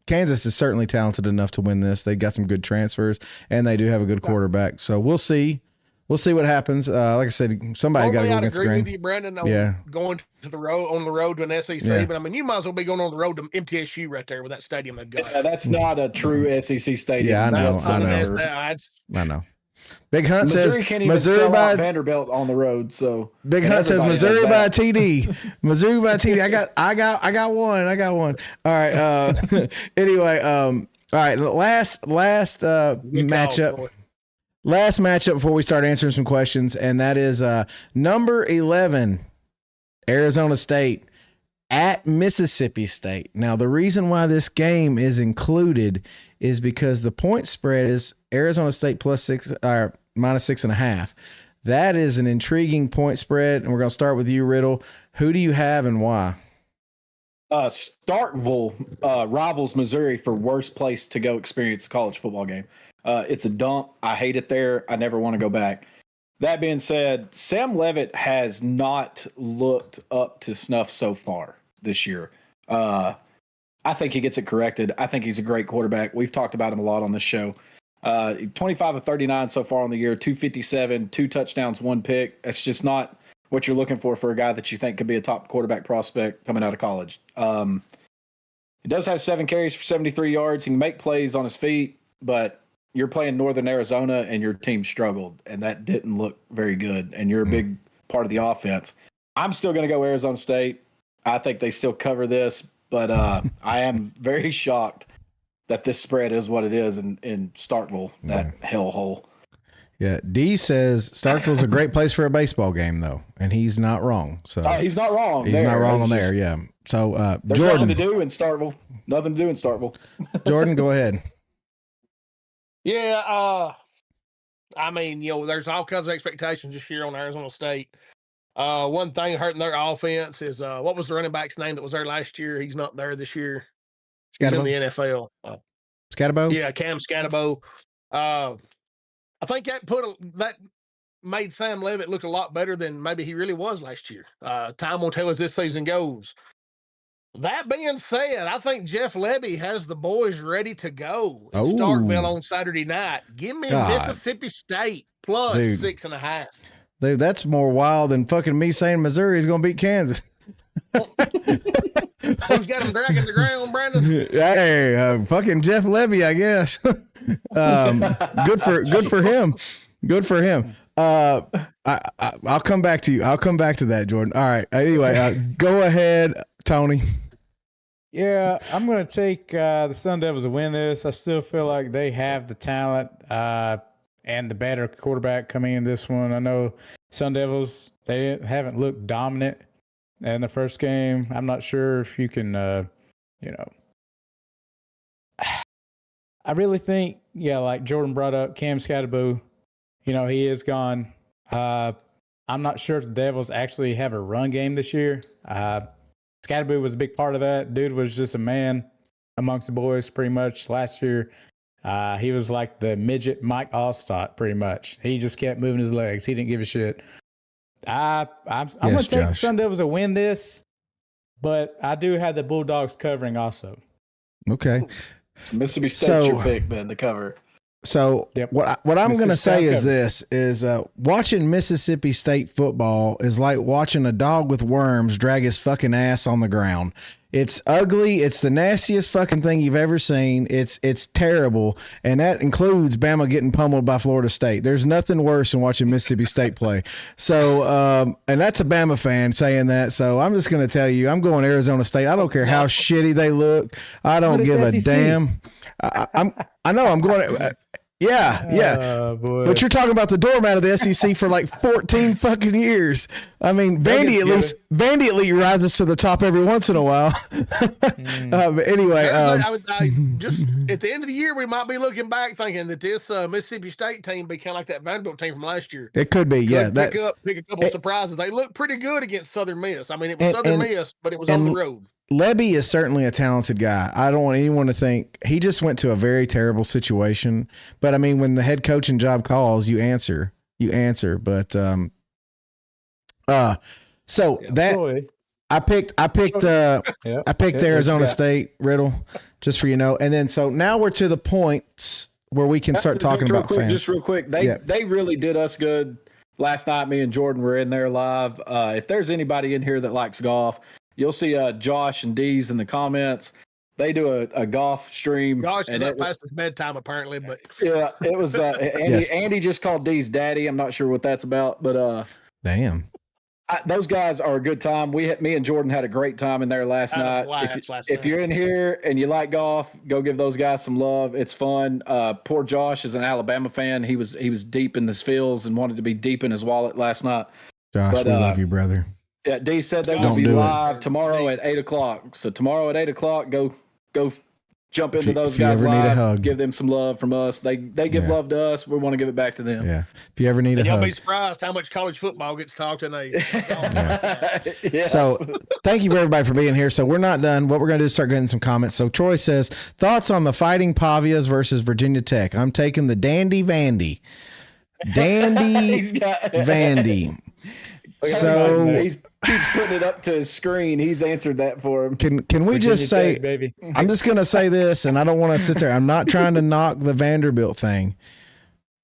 Kansas is certainly talented enough to win this. They got some good transfers, and they do have a good quarterback. So we'll see. We'll see what happens. Like I said, somebody got to go against the grain. I agree with you, Brandon. Going to the road on the road to an SEC, but I mean, you might as well be going on the road to MTSU right there with that stadium they've got. Yeah, that's not a true SEC stadium. Yeah, I know. I know. Big Hunt Missouri says can't even Missouri sell by out Vanderbilt on the road. So Big and Hunt says everybody Missouri knows by that. TD. Missouri by TD. I got one. All right. Anyway, all right. Last Good call, matchup. Troy. Last matchup before we start answering some questions, and that is number 11, Arizona State at Mississippi State. Now, the reason why this game is included is because the point spread is Arizona State plus 6 or minus 6.5. That is an intriguing point spread, and we're going to start with you, Riddle. Who do you have and why? Starkville rivals Missouri for worst place to go experience a college football game. It's a dump. I hate it there. I never want to go back. That being said, Sam Leavitt has not looked up to snuff so far this year. I think he gets it corrected. I think he's a great quarterback. We've talked about him a lot on this show. 25 of 39 so far on the year, 257, 2 touchdowns, 1 pick. That's just not what you're looking for a guy that you think could be a top quarterback prospect coming out of college. He does have 7 carries for 73 yards. He can make plays on his feet, but you're playing Northern Arizona and your team struggled, and that didn't look very good, and you're a big part of the offense. I'm still going to go Arizona State. I think they still cover this, but I am very shocked that this spread is what it is in Starkville, that hellhole. Yeah, D says Starkville's a great place for a baseball game, though, and he's not wrong. So he's not wrong. He's not wrong on there. Yeah. So there's Jordan, nothing to do in Starkville. Nothing to do in Starkville. Jordan, go ahead. Yeah, I mean, there's all kinds of expectations this year on Arizona State. One thing hurting their offense is what was the running back's name that was there last year? He's not there this year. He's in the NFL. Scatterbo? Yeah, Cam Scatterbo. I think that made Sam Leavitt look a lot better than maybe he really was last year. Time will tell as this season goes. That being said, I think Jeff Lebby has the boys ready to go in Starkville on Saturday night. Give me Mississippi State plus 6.5. Dude, that's more wild than fucking me saying Missouri is going to beat Kansas. Who's got him dragging the ground, Brandon? Hey, fucking Jeff Lebby, I guess. Good for him. Good for him. I'll come back to you. I'll come back to that, Jordan. All right. Anyway, go ahead, Tony. Yeah, I'm going to take the Sun Devils to win this. I still feel like they have the talent and the better quarterback coming in this one. I know Sun Devils, they haven't looked dominant in the first game. I'm not sure if you can, I really think, like Jordan brought up, Cam Scatterbo, he is gone. I'm not sure if the Devils actually have a run game this year. Scatterbo was a big part of that. Dude was just a man amongst the boys pretty much last year. He was like the midget Mike Allstott pretty much. He just kept moving his legs. He didn't give a shit. I'm going to take the Sun Devils to win this, but I do have the Bulldogs covering also. Okay. So Mississippi State's your pick, Ben, to cover. So what I'm going to say is watching Mississippi State football is like watching a dog with worms drag his fucking ass on the ground. It's ugly. It's the nastiest fucking thing you've ever seen. It's terrible, and that includes Bama getting pummeled by Florida State. There's nothing worse than watching Mississippi State play. So, and that's a Bama fan saying that. So I'm just going to tell you, I'm going Arizona State. I don't care how shitty they look. I don't give a damn. I know I'm going. Yeah. But you're talking about the doormat of the SEC for like 14 fucking years. I mean, Vandy at least rises to the top every once in a while. But anyway, just at the end of the year, we might be looking back thinking that this Mississippi State team be kind of like that Vanderbilt team from last year. It could be, pick a couple of surprises. They look pretty good against Southern Miss. I mean, it was Southern Miss, but it was on the road. Lebby is certainly a talented guy. I don't want anyone to think he just went to a very terrible situation. But I mean, when the head coaching job calls, you answer. But I picked Arizona State, Riddle, just for and then so now we're to the points where we can start talking about fans. Just real quick, they really did us good last night. Me and Jordan were in there live. If there's anybody in here that likes golf, you'll see Josh and D's in the comments. They do a golf stream. Gosh, and is it, that past his bedtime apparently? But yeah, it was Andy. Yes. Andy just called D's daddy. I'm not sure what that's about, but Damn. those guys are a good time. Me and Jordan had a great time in there last night. If you're in here and you like golf, go give those guys some love. It's fun. Poor Josh is an Alabama fan. He was deep in his feels and wanted to be deep in his wallet last night. Josh, we love you, brother. Yeah, D said they will be live tomorrow at 8:00. So tomorrow at 8:00, go jump into those guys live. Give them some love from us. They give love to us. We want to give it back to them. Yeah. If you ever need a hug, you'll be surprised how much college football gets talked in a. Yes. So thank you everybody for being here. So we're not done. What we're going to do is start getting some comments. So Troy says, thoughts on the Fighting Pavias versus Virginia Tech. I'm taking the Dandy Vandy. Vandy. So he keeps putting it up to his screen. He's answered that for him. Can we Virginia just say, Tech, baby. I'm just going to say this, and I don't want to sit there. I'm not trying to knock the Vanderbilt thing,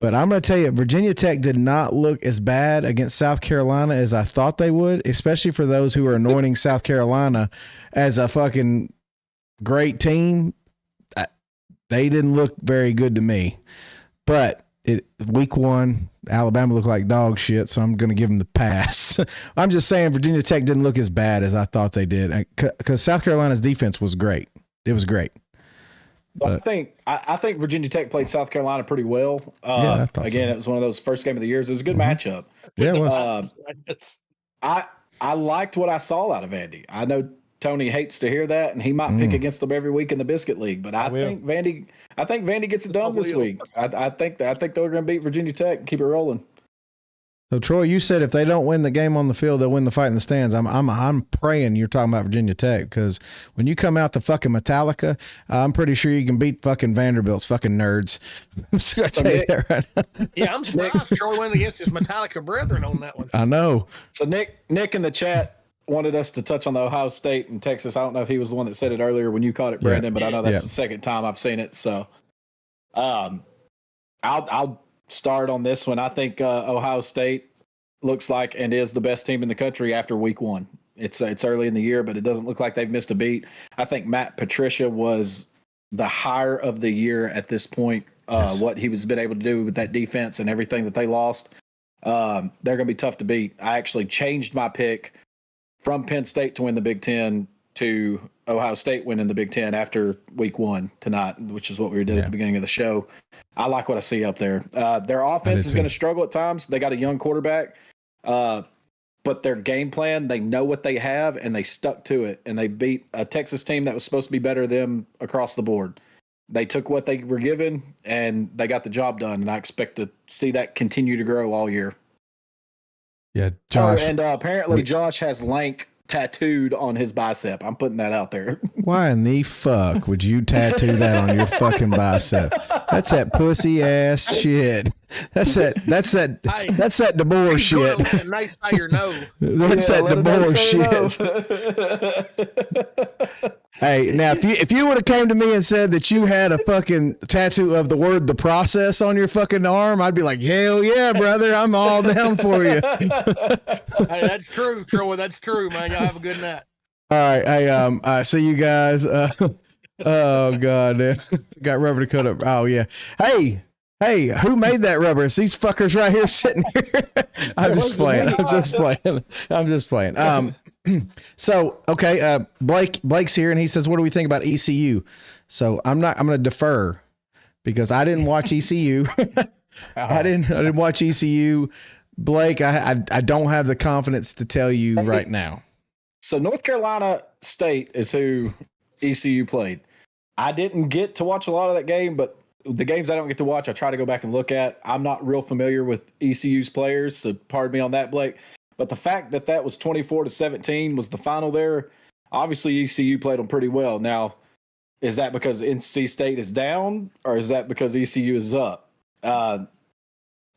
but I'm going to tell you, Virginia Tech did not look as bad against South Carolina as I thought they would, especially for those who are anointing South Carolina as a fucking great team. They didn't look very good to me, but week one, Alabama looked like dog shit, so I'm going to give them the pass. I'm just saying Virginia Tech didn't look as bad as I thought they did, because South Carolina's defense was great. It was great. But I think Virginia Tech played South Carolina pretty well. Again, it was one of those first game of the years. It was a good matchup. Yeah, it was. I liked what I saw out of Andy. I know Tony hates to hear that, and he might pick against them every week in the Biscuit League. But I think Vandy gets it done this week. I think they're going to beat Virginia Tech and keep it rolling. So Troy, you said if they don't win the game on the field, they'll win the fight in the stands. I'm praying you're talking about Virginia Tech, because when you come out to fucking Metallica, I'm pretty sure you can beat fucking Vanderbilt's fucking nerds. So I tell you that right now. Yeah, I'm surprised Troy went against his Metallica brethren on that one. I know. So Nick in the chat wanted us to touch on the Ohio State and Texas. I don't know if he was the one that said it earlier when you caught it, Brandon, but I know that's the second time I've seen it. So, I'll start on this one. I think Ohio State looks like and is the best team in the country after week one. It's early in the year, but it doesn't look like they've missed a beat. I think Matt Patricia was the hire of the year at this point. What he was been able to do with that defense and everything that they lost, they're going to be tough to beat. I actually changed my pick from Penn State to win the Big Ten to Ohio State winning the Big Ten after week one tonight, which is what we did at the beginning of the show. I like what I see up there. Their offense is going to struggle at times. They got a young quarterback, but their game plan, they know what they have, and they stuck to it. And they beat a Texas team that was supposed to be better than them across the board. They took what they were given, and they got the job done. And I expect to see that continue to grow all year. Yeah, Josh. And apparently Josh has Lank tattooed on his bicep. I'm putting that out there. Why in the fuck would you tattoo that on your fucking bicep? That's that pussy ass shit. That's that DeBoer shit. Nice by your nose. That's that DeBoer shit. Hey, now if you would have came to me and said that you had a fucking tattoo of the word "the process" on your fucking arm, I'd be like, hell yeah, brother, I'm all down for you. Hey, that's true, Troy. That's true, man. Y'all have a good night. All right, hey, I see you guys. Oh god, got rubber to cut up. Oh yeah, hey, who made that rubber? It's these fuckers right here sitting here. I'm just playing. So okay, Blake's here and he says, what do we think about ECU? So I'm going to defer because I didn't watch ECU. I didn't watch ECU. Blake, I don't have the confidence to tell you right now. So North Carolina State is who ECU played. I didn't get to watch a lot of that game, but the games I don't get to watch, I try to go back and look at. I'm not real familiar with ECU's players, so pardon me on that, Blake. But the fact that was 24-17 was the final there, obviously ECU played them pretty well. Now, is that because NC State is down, or is that because ECU is up? I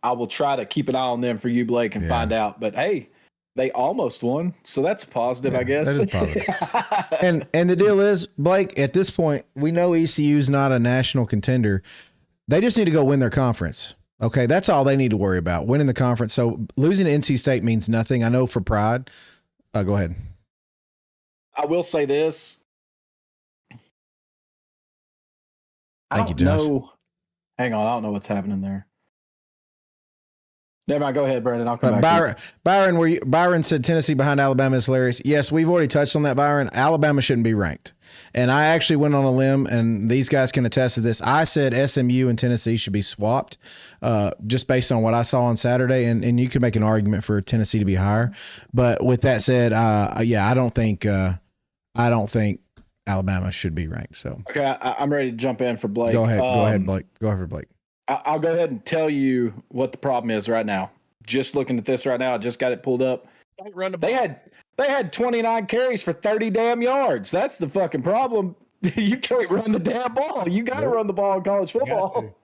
will try to keep an eye on them for you, Blake, and find out. But hey, they almost won, so that's positive, I guess. That is positive. and the deal is, Blake, at this point, we know ECU is not a national contender. They just need to go win their conference. Okay, that's all they need to worry about, winning the conference. So losing to NC State means nothing. I know for pride. Go ahead. I will say this. I Thank you, don't Josh. know. Hang on, I don't know what's happening there. Never mind. Go ahead, Brandon. I'll come But back. Byron said Tennessee behind Alabama is hilarious. Yes, we've already touched on that, Byron. Alabama shouldn't be ranked. And I actually went on a limb, and these guys can attest to this. I said SMU and Tennessee should be swapped, just based on what I saw on Saturday. And you could make an argument for Tennessee to be higher. But with that said, yeah, I don't think Alabama should be ranked. So Okay, I'm ready to jump in for Blake. go ahead, Blake. Go ahead for Blake. I'll go ahead and tell you what the problem is right now. Just looking at this right now, I just got it pulled up. Run the ball. They had 29 carries for 30 damn yards. That's the fucking problem. You can't run the damn ball. You got to run the ball in college football.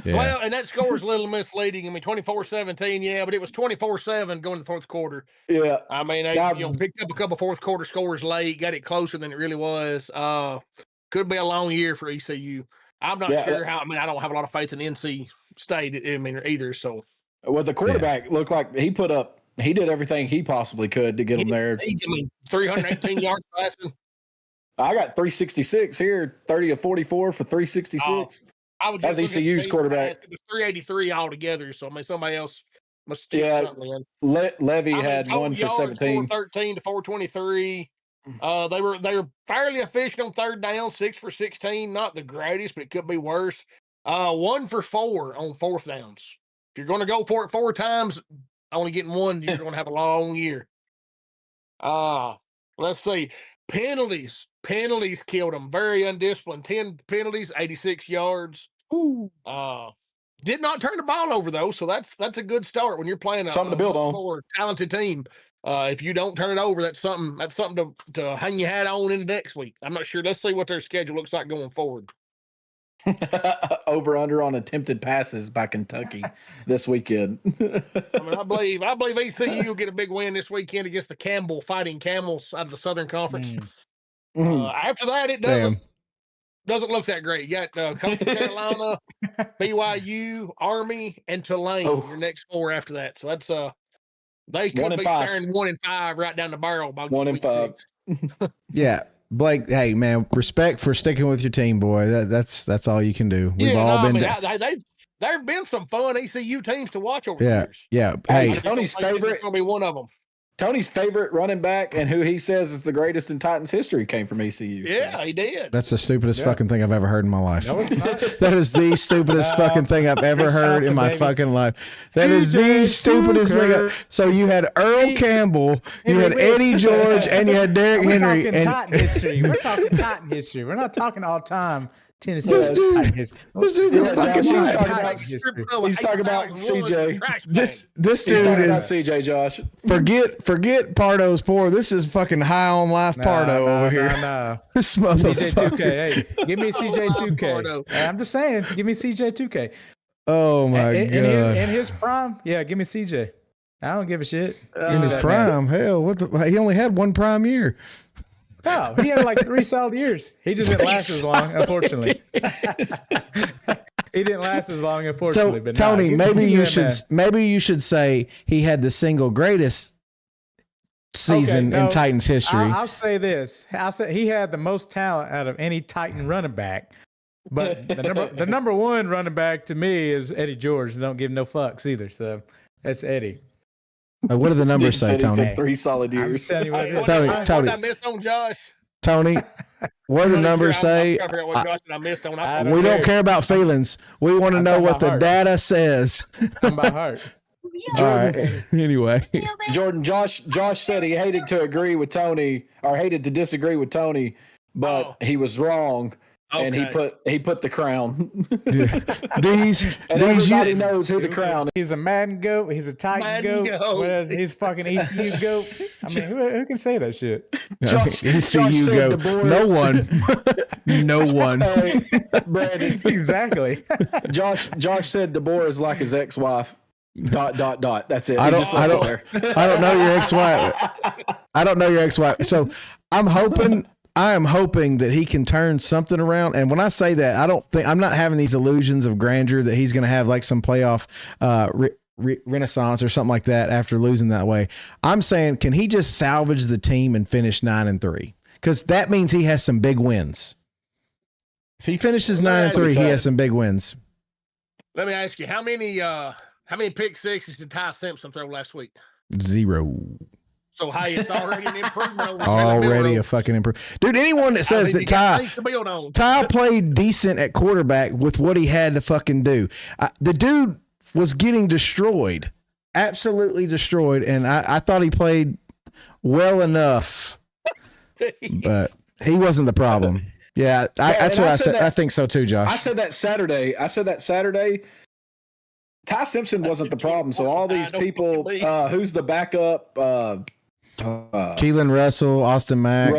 Yeah. Well, and that score is a little misleading. I mean, 24-17, yeah, but it was 24-7 going to the fourth quarter. Yeah. I mean, they picked up a couple fourth quarter scores late, got it closer than it really was. Could be a long year for ECU. I'm not sure how. I mean, I don't have a lot of faith in NC State. I mean, either. So, well, the quarterback looked like he did everything he possibly could to get them there. I mean, 318 yards passing. I got 366 here, 30 of 44 for 366. I was just That's ECU's quarterback. It was 383 altogether. So, I mean, somebody else must have something in. Levy had 1 for 17. 413 to 423. They were fairly efficient on third down, 6 for 16. Not the greatest, but it could be worse. 1 for 4 on fourth downs. If you're going to go for it 4 times, only getting 1, you're going to have a long year. Let's see. Penalties killed them. Very undisciplined. 10 penalties, 86 yards. Ooh. Did not turn the ball over though, so that's a good start when you're playing something to build on. More talented team. If you don't turn it over, that's something to hang your hat on in the next week. I'm not sure. Let's see what their schedule looks like going forward. Over under on attempted passes by Kentucky this weekend. I mean, I believe ECU will get a big win this weekend against the Fighting Camels out of the Southern Conference. After that, it doesn't look that great. You got Coastal Carolina, BYU, Army, and Tulane. Your next 4 after that. So that's they could be staring 1-5 right down the barrel by 1-5. Yeah. Blake, hey man, respect for sticking with your team, boy. That's all you can do. We've all been. There have been some fun ECU teams to watch over the years. Yeah. Hey, Tony's favorite. Gonna be one of them. Tony's favorite running back and who he says is the greatest in Titans history came from ECU. Yeah, he did. That's the stupidest fucking thing I've ever heard in my life. No, it's not. That is the stupidest fucking thing I've ever heard in my fucking life. That is the stupidest thing. So you had Earl Campbell, you had Eddie George, and you had Derrick Henry. We're talking Titan history. We're talking Titan history. We're not talking all time Tennessee. This dude's a fucking He's liar. talking about CJ. This dude is CJ, Josh. Forget Pardo's poor. This is fucking high on life Pardo over here. No. This motherfucker. CJ 2K. Hey, give me CJ 2K. I'm just saying, give me CJ 2K. Oh my god. In his prime, yeah, give me CJ. I don't give a shit. In his prime, hell, he only had 1 prime year. No, he had like 3 solid years. He just didn't last as long, unfortunately. He didn't last as long, unfortunately. So, but Tony, maybe you should say he had the single greatest season in Titans history. I'll say this. I'll say he had the most talent out of any Titan running back. But the number 1 running back to me is Eddie George. Don't give no fucks either. So that's Eddie. What do the numbers say, Tony? 3 solid years. Tony, I missed on Josh. Tony, what do the numbers say? We don't care about feelings. We want to know what the data says. I'm by heart. All right. Anyway, Jordan, Josh said he hated to disagree with Tony, but he was wrong. Okay. And he put the crown. Everybody knows who the crown is. He's a Madden goat. He's a Titan goat. He's fucking ECU goat. I mean, who can say that shit? ECU goat. No one. No one. Brandon. Exactly. Josh said DeBoer is like his ex-wife. ... That's it. I don't know your ex-wife. I don't know your ex-wife. So I am hoping that he can turn something around. And when I say that, I'm not having these illusions of grandeur that he's going to have like some playoff renaissance or something like that after losing that way. I'm saying, can he just salvage the team and finish 9-3? Because that means he has some big wins. If he finishes Let me 9-3, ask he you- has some big wins. Let me ask you, how many pick sixes did Ty Simpson throw last week? 0. So hey, it's already an improvement over Jalen Already Milroe. a fucking improvement. Dude, anyone that I says mean, you that got things to build on. Ty played decent at quarterback with what he had to fucking do. The dude was getting destroyed. Absolutely destroyed. And I thought he played well enough, but he wasn't the problem. Yeah, that's what I said. I think so too, Josh. I said that Saturday. Ty Simpson wasn't the problem. So all these people, who's the backup? Keelan Russell, Austin Mack.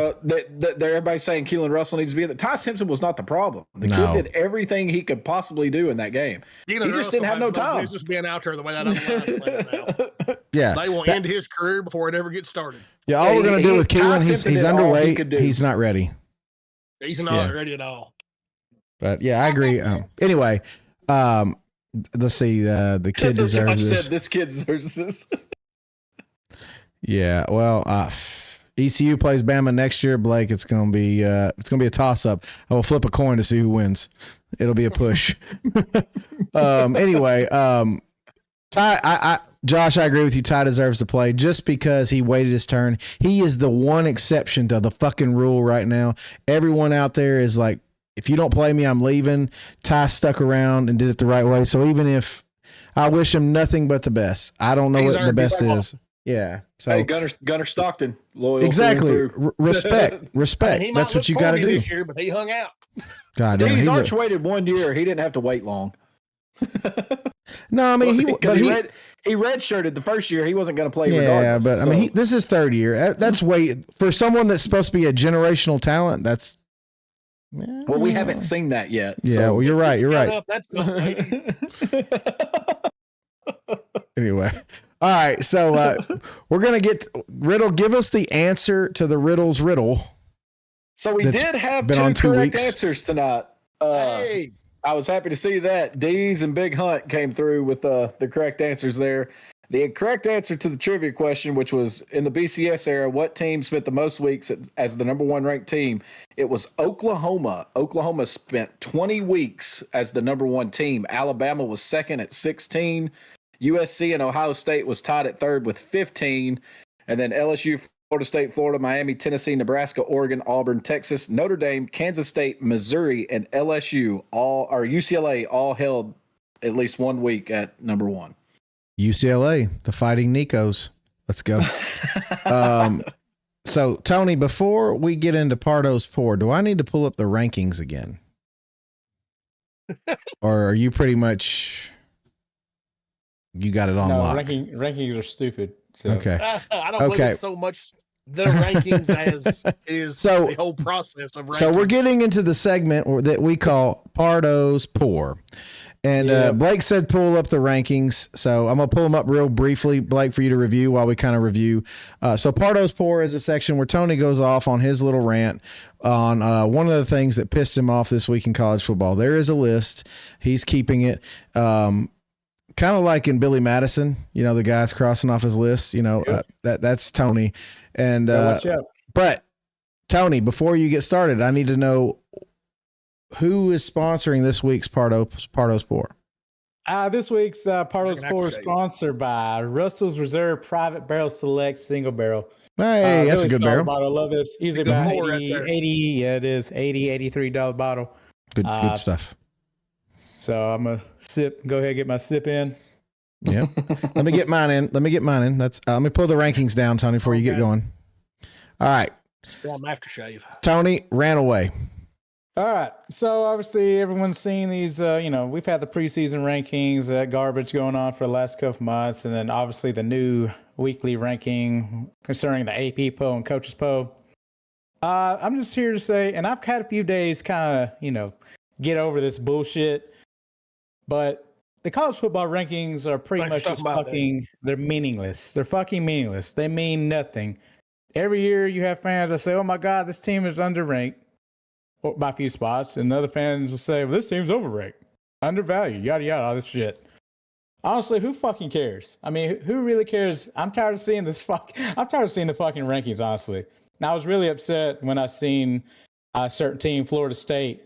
Everybody's saying Keelan Russell needs to be in. Ty Simpson was not the problem. The kid did everything he could possibly do in that game. He just didn't have no time. Just being out there the way that I'm now. Yeah, they will end his career before it ever gets started. Yeah, all we're gonna do with Keelan, he's underweight. He's not ready. He's not ready at all. But yeah, I agree. Anyway, let's see. The kid deserves this. Said this kid deserves this. Yeah, well, ECU plays Bama next year, Blake. It's gonna be a toss up. I will flip a coin to see who wins. It'll be a push. Anyway, Ty, Josh, I agree with you. Ty deserves to play just because he waited his turn. He is the one exception to the fucking rule right now. Everyone out there is like, if you don't play me, I'm leaving. Ty stuck around and did it the right way. So even if I wish him nothing but the best, I don't know what the best is. Yeah. So hey, Gunner Stockton, loyal. Exactly. Respect. That's what you got to do. This year, but he hung out. God damn. He's Arch waited 1 year. He didn't have to wait long. No, I mean he redshirted the first year. He wasn't going to play. Yeah, but I mean this is third year. That's for someone that's supposed to be a generational talent. That's well, we haven't seen that yet. Yeah, so. well, you're right. You're right. That's Anyway, all right. So we're gonna get Riddle. Give us the answer to the Riddle's riddle. So we did have two correct answers tonight. Hey. I was happy to see that. Dees and Big Hunt came through with the correct answers there. The correct answer to the trivia question, which was in the BCS era, what team spent the most weeks as the number one ranked team? It was Oklahoma. Oklahoma spent 20 weeks as the number one team. Alabama was second at 16. USC and Ohio State was tied at third with 15. And then LSU, Florida State, Florida, Miami, Tennessee, Nebraska, Oregon, Auburn, Texas, Notre Dame, Kansas State, Missouri, and UCLA all held at least 1 week at number one. UCLA, the Fighting Nicos. Let's go. So, Tony, before we get into Pardo's Pour, do I need to pull up the rankings again? Or are you pretty much... You got it on lock? Rankings are stupid. So. Okay. I don't believe it's so much the rankings as is the whole process of rankings. So we're getting into the segment that we call Pardo's Pour. And Blake said pull up the rankings. So I'm going to pull them up real briefly, Blake, for you to review while we kind of review. So Pardo's Pour is a section where Tony goes off on his little rant on one of the things that pissed him off this week in college football. There is a list. He's keeping it. Kind of like in Billy Madison, the guy's crossing off his list, that's Tony. And, but Tony, before you get started, I need to know who is sponsoring this week's Pardo's Pour. This week's Pardo's Pour is sponsored by Russell's Reserve Private Barrel Select Single Barrel. Hey, that's a good barrel. Bottle. I love this. Usually about $80, it is $83 bottle. Good stuff. So I'm going to go ahead and get my sip in. Yeah. Let me get mine in. Let me pull the rankings down, Tony, before you get going. All right. Aftershave. Tony ran away. All right. So obviously everyone's seen these, we've had the preseason rankings, garbage going on for the last couple months. And then obviously the new weekly ranking concerning the AP poll and coaches poll. I'm just here to say, and I've had a few days kind of, get over this bullshit. But the college football rankings are pretty much just they're meaningless. They're fucking meaningless. They mean nothing. Every year you have fans that say, oh my God, this team is underranked by a few spots. And other fans will say, well, this team's overranked, undervalued, yada, yada, all this shit. Honestly, who fucking cares? I mean, who really cares? I'm tired of seeing the fucking rankings, honestly. Now, I was really upset when I seen a certain team, Florida State,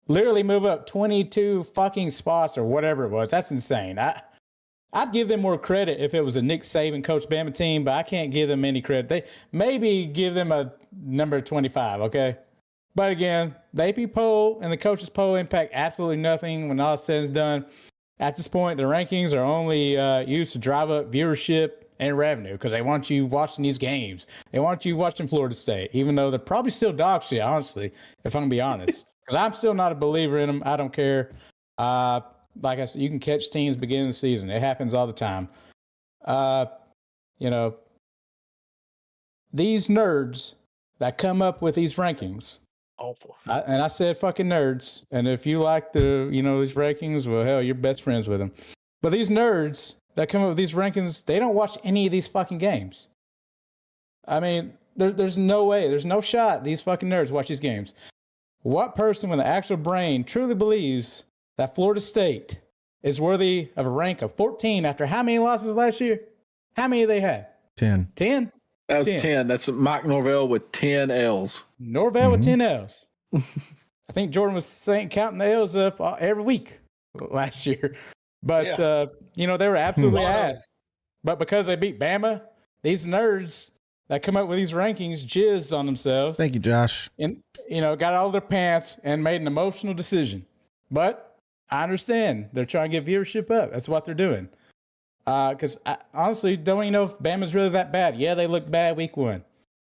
literally move up 22 fucking spots or whatever it was. That's insane. I'd give them more credit if it was a Nick Saban coach Bama team, but I can't give them any credit. They maybe give them a number 25, okay? But again, the AP poll and the coaches poll impact absolutely nothing when all said and done. At this point, the rankings are only used to drive up viewership and revenue because they want you watching these games. They want you watching Florida State, even though they're probably still dog shit, honestly, if I'm going to be honest. Because I'm still not a believer in them. I don't care. Like I said, you can catch teams beginning of the season. It happens all the time. You know, these nerds that come up with these rankings, Awful. and I said fucking nerds. And if you like these rankings, well, hell, you're best friends with them. But these nerds that come up with these rankings, they don't watch any of these fucking games. I mean, there's no way, there's no shot these fucking nerds watch these games. What person with an actual brain truly believes that Florida State is worthy of a rank of 14 after how many losses last year? How many they had? 10. 10? That was 10. That's Mike Norvell with 10 L's. Norvell with 10 L's. I think Jordan was counting the L's up every week last year. But, they were absolutely ass. But because they beat Bama, these nerds that come up with these rankings jizzed on themselves. Thank you, Josh. And, got all their pants and made an emotional decision. But I understand. They're trying to get viewership up. That's what they're doing. Because I honestly don't even know if Bama's really that bad. Yeah, they look bad week 1.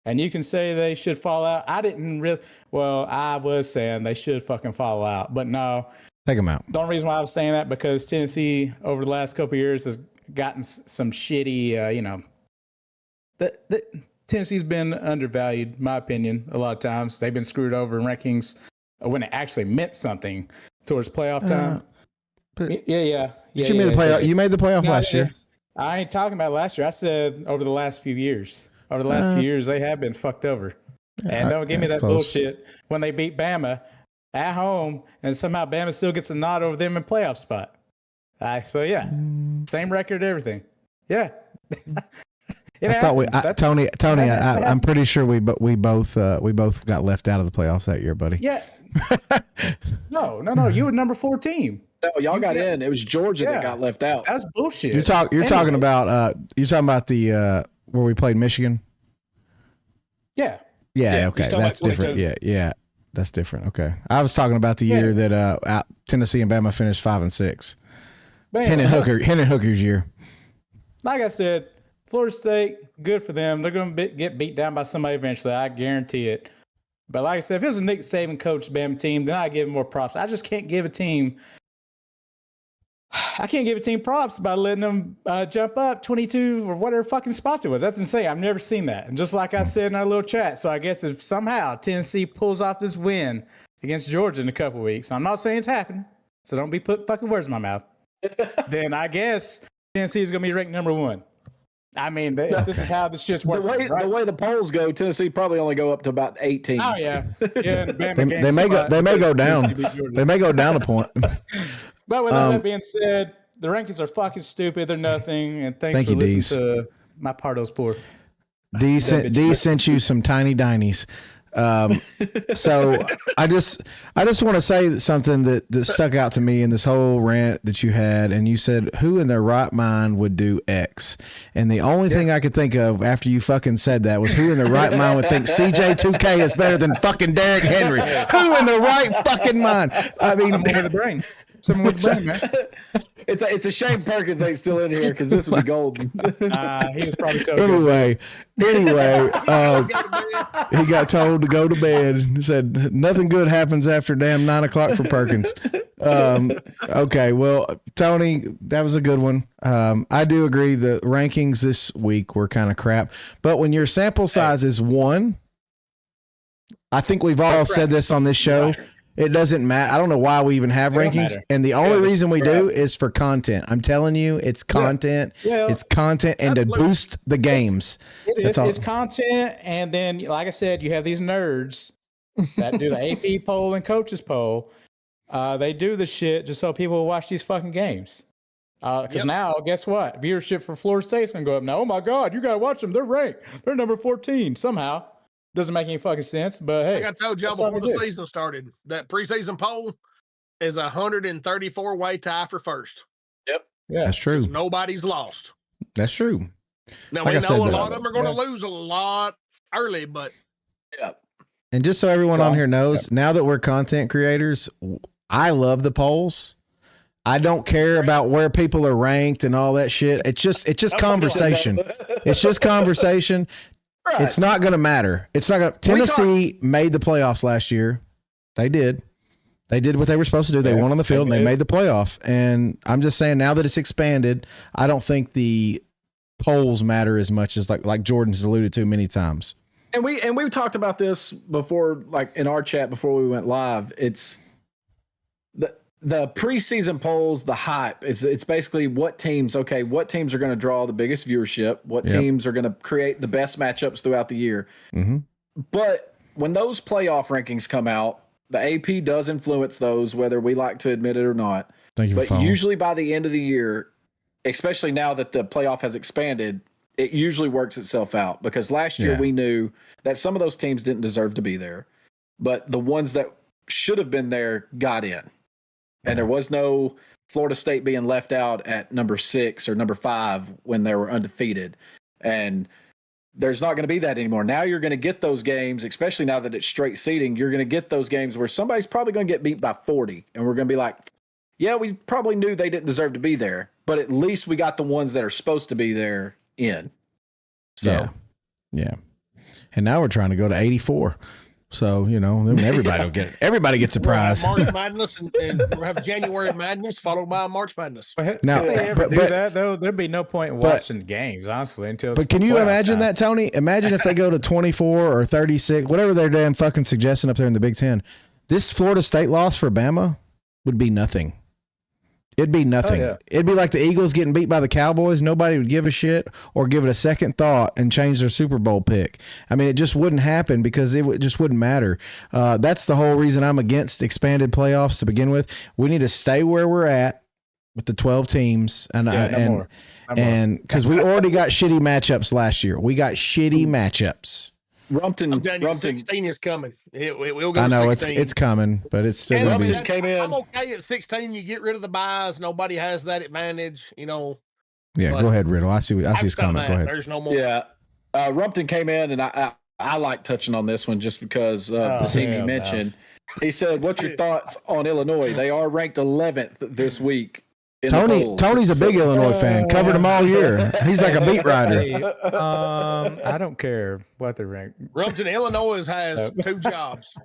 And you can say they should fall out. I was saying they should fucking fall out. But no. Take them out. The only reason why I was saying that because Tennessee over the last couple of years has gotten some shitty, Tennessee's been undervalued, in my opinion, a lot of times. They've been screwed over in rankings when it actually meant something towards playoff time. You made the playoff. You made the playoff last year. I ain't talking about last year. I said over the last few years. Over the last few years, they have been fucked over. And don't give me that bullshit when they beat Bama at home and somehow Bama still gets a nod over them in playoff spot. Same record, everything. Yeah. Tony. I'm pretty sure we both got left out of the playoffs that year, buddy. Yeah. No. You were number 4 team. No, y'all got in. It was Georgia that got left out. That's bullshit. You're talking about the where we played Michigan. Yeah. Yeah. Okay, that's different. Yeah. That's different. Okay, I was talking about the year that Tennessee and Bama finished 5 and 6. Hendon Hooker's year. Like I said, Florida State, good for them. They're going to get beat down by somebody eventually. I guarantee it. But like I said, if it was a Nick Saban coach Bama team, then I'd give them more props. I just can't give a team. I can't give a team props by letting them jump up 22 or whatever fucking spots it was. That's insane. I've never seen that. And just like I said in our little chat, so I guess if somehow Tennessee pulls off this win against Georgia in a couple of weeks, I'm not saying it's happening, so don't be putting fucking words in my mouth, then I guess Tennessee is going to be ranked number 1. I mean, this is how the shit's working. The way the polls go, Tennessee probably only go up to about 18. Oh, yeah. They may go down. They may go down a point. But with all that being said, the rankings are fucking stupid. They're nothing. And thanks for listening to my Pardo's Poor. D sent you some tiny dinies. So I just want to say something that stuck out to me in this whole rant that you had, and you said, who in their right mind would do X? And the only thing I could think of after you fucking said that was, who in their right mind would think CJ2K is better than fucking Derrick Henry? Who in the right fucking mind? I mean, someone with a brain. Someone with a brain, man. It's a shame Perkins ain't still in here because this would be golden. He was probably told. Anyway, he got told to go to bed. He said nothing good happens after damn 9:00 for Perkins. Okay, well, Tony, that was a good one. I do agree the rankings this week were kind of crap, but when your sample size is 1, I think we've all said this on this show. It doesn't matter. I don't know why we even have rankings. And the only reason we do is for content. I'm telling you, it's content. Yeah. It's content and to boost the games. It's content. And then, like I said, you have these nerds that do the AP poll and coaches poll. They do the shit just so people will watch these fucking games. Because now, guess what? Viewership for Florida State's going to go up now. Oh, my God, you got to watch them. They're ranked. They're number 14 somehow. Doesn't make any fucking sense, but hey. Like I told y'all before the season started, that preseason poll is 134 way tie for first. Yep. Yeah. That's true. Nobody's lost. That's true. Now, Like we I said, know a lot of them are going to lose a lot early, but. Yeah. And just so everyone on here knows, now that we're content creators, I love the polls. I don't care about where people are ranked and all that shit. It's just conversation. It's just conversation. Right. It's not going to matter. It's not going to. Tennessee made the playoffs last year. They did. They did what they were supposed to do. They won on the field and they made the playoff. And I'm just saying, now that it's expanded, I don't think the polls matter as much as like Jordan's alluded to many times. And we talked about this before, like in our chat before we went live. It's the preseason polls, the hype. It's basically what teams are going to draw the biggest viewership, what teams are going to create the best matchups throughout the year. Mm-hmm. But when those playoff rankings come out, the AP does influence those, whether we like to admit it or not. But usually by the end of the year, especially now that the playoff has expanded, it usually works itself out, because last year we knew that some of those teams didn't deserve to be there, but the ones that should have been there got in. And there was no Florida State being left out at number 6 or number 5 when they were undefeated. And there's not going to be that anymore. Now you're going to get those games, especially now that it's straight seeding, you're going to get those games where somebody's probably going to get beat by 40. And we're going to be like, yeah, we probably knew they didn't deserve to be there, but at least we got the ones that are supposed to be there in. So, yeah. And now we're trying to go to 84. So, everybody will get it. Everybody gets a prize. March Madness and we'll have January Madness followed by March Madness. Now, if they ever do that, though, there'd be no point in watching games, honestly, until. But can you imagine that, Tony? Imagine if they go to 24 or 36, whatever they're damn fucking suggesting up there in the Big Ten. This Florida State loss for Bama would be nothing. It'd be nothing. Oh, yeah. It'd be like the Eagles getting beat by the Cowboys. Nobody would give a shit or give it a second thought and change their Super Bowl pick. I mean, it just wouldn't happen because it just wouldn't matter. That's the whole reason I'm against expanded playoffs to begin with. We need to stay where we're at with the 12 teams. And because we already got shitty matchups last year. We got shitty matchups. Rumpton 16 is coming. It will go. I know 16. it's coming, but it's still. Rumpton came in. I'm okay at 16. You get rid of the buys. Nobody has that advantage. Yeah, go ahead, Riddle. I see his comment. Go ahead. There's no more. Yeah, Rumpton came in, and I like touching on this one just because the team he mentioned. He said, "What's your thoughts on Illinois? They are ranked 11th this week." Tony's a big Illinois fan. Covered them all year. He's like a beat writer. I don't care what they're ranked. Rumpton, Illinois has 2 jobs: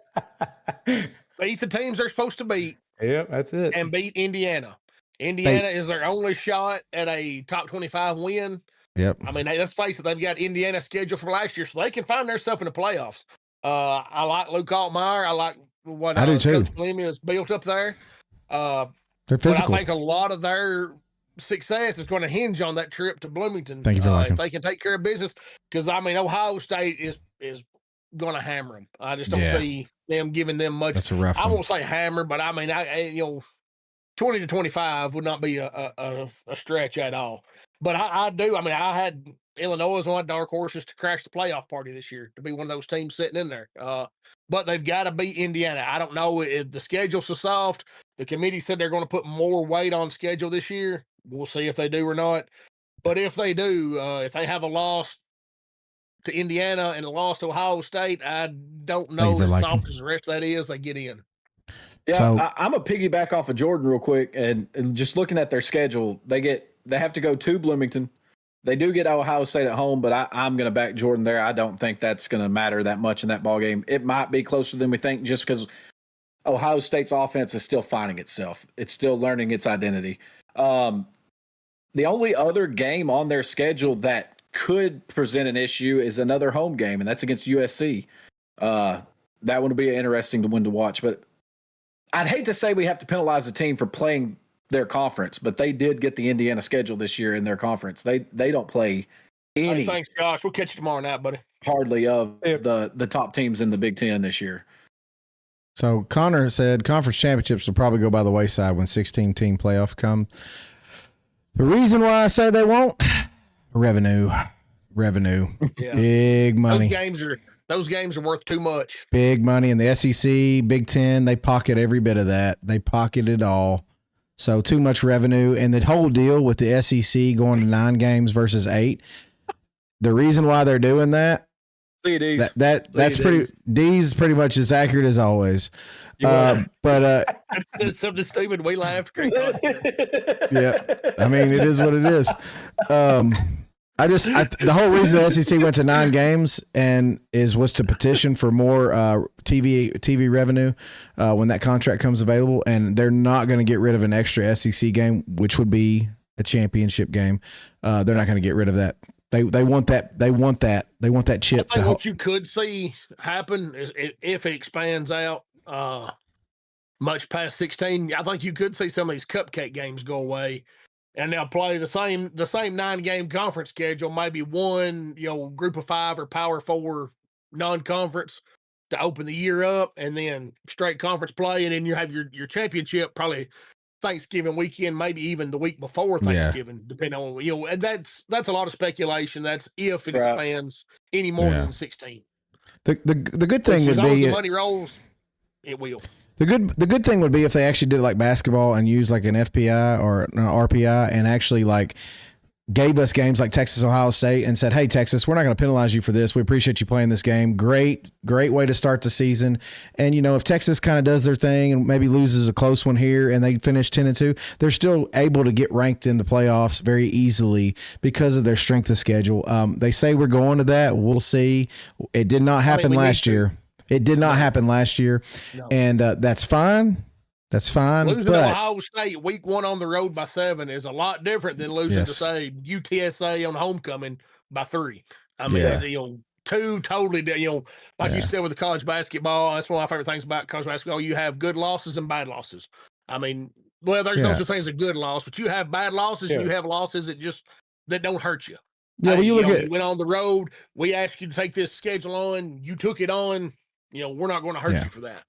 beat the teams they're supposed to beat. Yep, that's it. And beat Indiana. Indiana is their only shot at a top 25 win. Yep. I mean, let's face it, they've got Indiana scheduled from last year, so they can find themselves in the playoffs. I like Luke Altmaier. I like what Coach Clemmy has built up there. They're physical. But I think a lot of their success is going to hinge on that trip to Bloomington. Thank you for if they can take care of business, because I mean, Ohio State is going to hammer them. I just don't see them giving them much. That's a rough one. I won't say hammer, but I mean, 20 to 25 would not be a stretch at all. But I do. I mean, I had Illinois as one of my dark horses to crash the playoff party this year, to be one of those teams sitting in there. But they've got to beat Indiana. I don't know if the schedule's so soft. The committee said they're going to put more weight on schedule this year. We'll see if they do or not. But if they do, if they have a loss to Indiana and a loss to Ohio State, I don't know as soft as the rest of that is. They get in. Yeah, so, I'm a piggyback off of Jordan real quick, and just looking at their schedule, they have to go to Bloomington. They do get Ohio State at home, but I'm going to back Jordan there. I don't think that's going to matter that much in that ball game. It might be closer than we think, just because Ohio State's offense is still finding itself. It's still learning its identity. The only other game on their schedule that could present an issue is another home game, and that's against USC. That one will be an interesting one to watch. But I'd hate to say we have to penalize the team for playing their conference, but they did get the Indiana schedule this year in their conference. They don't play any. Hey, thanks, Josh. We'll catch you tomorrow night, buddy. Hardly of the top teams in the Big Ten this year. So Connor said conference championships will probably go by the wayside when 16-team playoff come. The reason why I say they won't, revenue, Yeah. big money. Those games are Those games are worth too much. Big money in the SEC, Big Ten. They pocket every bit of that. They pocket it all. So too much revenue. And the whole deal with the SEC going to 9 games versus 8. The reason why they're doing that, that's pretty. D's pretty much as accurate as always. But It's something stupid. We laughed. yeah, I mean it is what it is. The whole reason the SEC went to 9 games was to petition for more TV revenue when that contract comes available, and they're not going to get rid of an extra SEC game, which would be a championship game. They're not going to get rid of that. They want that. They want that chip. I think what you could see happen is if it expands out much past 16. I think you could see some of these cupcake games go away, and they'll play the same 9-game conference schedule. Maybe one group of 5 or Power 4 non-conference to open the year up, and then straight conference play, and then you have your championship probably Thanksgiving weekend, maybe even the week before Thanksgiving, depending on and that's a lot of speculation. That's if it expands any more than 16. The good thing would as long be as the money rolls, it will. The good thing would be if they actually did it like basketball and use like an FPI or an RPI and actually like gave us games like Texas, Ohio State and said, hey, Texas, we're not going to penalize you for this. We appreciate you playing this game. Great way to start the season. And, if Texas kind of does their thing and maybe loses a close one here and they finish 10-2, they're still able to get ranked in the playoffs very easily because of their strength of schedule. They say we're going to that. We'll see. It did not happen last year. It did not happen last year. No. And that's fine. That's fine. Losing to Ohio State week 1 on the road by 7 is a lot different than losing to, say, UTSA on homecoming by 3. I mean, 2 totally different. Like you said with the college basketball, that's one of my favorite things about college basketball. You have good losses and bad losses. I mean, well, there's no such thing as a good loss, but you have bad losses and you have losses that don't hurt you. Yeah, well, you went on the road. We asked you to take this schedule on. You took it on. We're not going to hurt you for that.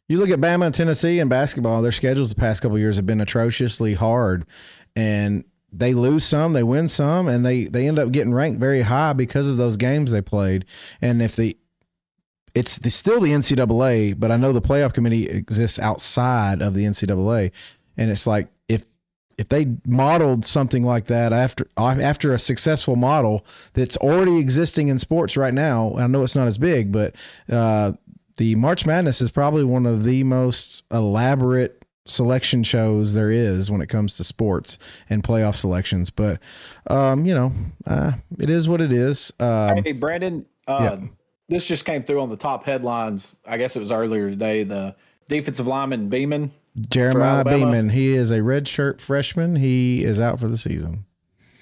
You look at Bama and Tennessee in basketball, their schedules the past couple of years have been atrociously hard, and they lose some, they win some, and they end up getting ranked very high because of those games they played. And it's still the NCAA, but I know the playoff committee exists outside of the NCAA, and it's like if they modeled something like that after a successful model that's already existing in sports right now, I know it's not as big, but the March Madness is probably one of the most elaborate selection shows there is when it comes to sports and playoff selections. But, it is what it is. Hey, Brandon, this just came through on the top headlines. I guess it was earlier today. The defensive lineman Beeman. Jeremiah Beeman. He is a redshirt freshman. He is out for the season.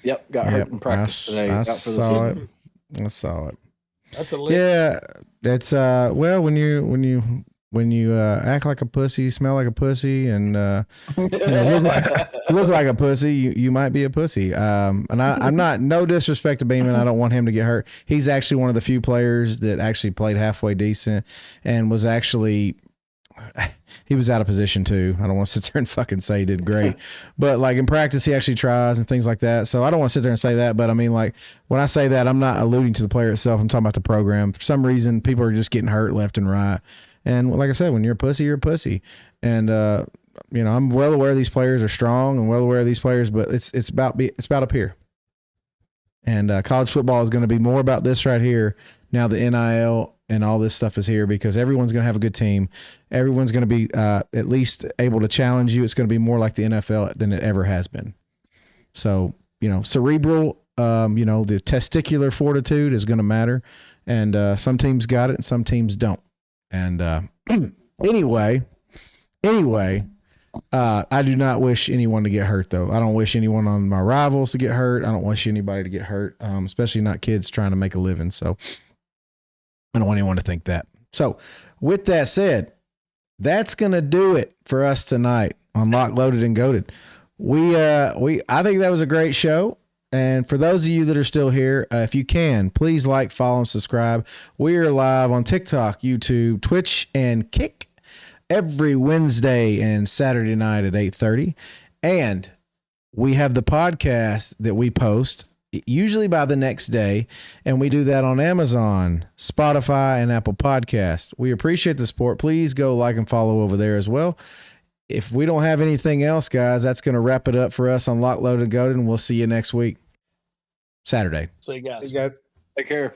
Yep. Got hurt in practice today. I saw it. That's a lick. Yeah, that's well when you act like a pussy, smell like a pussy, and look like a pussy, you might be a pussy. And I'm not, no disrespect to Beeman, I don't want him to get hurt. He's actually one of the few players that actually played halfway decent and was actually. He was out of position too. I don't want to sit there and fucking say he did great, but like in practice, he actually tries and things like that. So I don't want to sit there and say that, but I mean, like when I say that, I'm not alluding to the player itself. I'm talking about the program. For some reason, people are just getting hurt left and right. And like I said, when you're a pussy, you're a pussy. And, I'm well aware these players are strong and well aware of these players, but it's about up here. And college football is going to be more about this right here. Now the NIL and all this stuff is here because everyone's going to have a good team. Everyone's going to be at least able to challenge you. It's going to be more like the NFL than it ever has been. So, cerebral, the testicular fortitude is going to matter. And some teams got it and some teams don't. And anyway, I do not wish anyone to get hurt, though. I don't wish anyone on my rivals to get hurt. I don't wish anybody to get hurt, especially not kids trying to make a living. So I don't want anyone to think that. So with that said, that's going to do it for us tonight on Locked, Loaded, and Goated. I think that was a great show. And for those of you that are still here, if you can, please like, follow, and subscribe. We are live on TikTok, YouTube, Twitch, and Kick every Wednesday and Saturday night at 8:30. And we have the podcast that we post usually by the next day, and we do that on Amazon, Spotify, and Apple Podcasts. We appreciate the support. Please go like and follow over there as well. If we don't have anything else, guys, that's going to wrap it up for us on Lock, Load, and Goated, and we'll see you next week, Saturday. So you guys. You guys. Take care.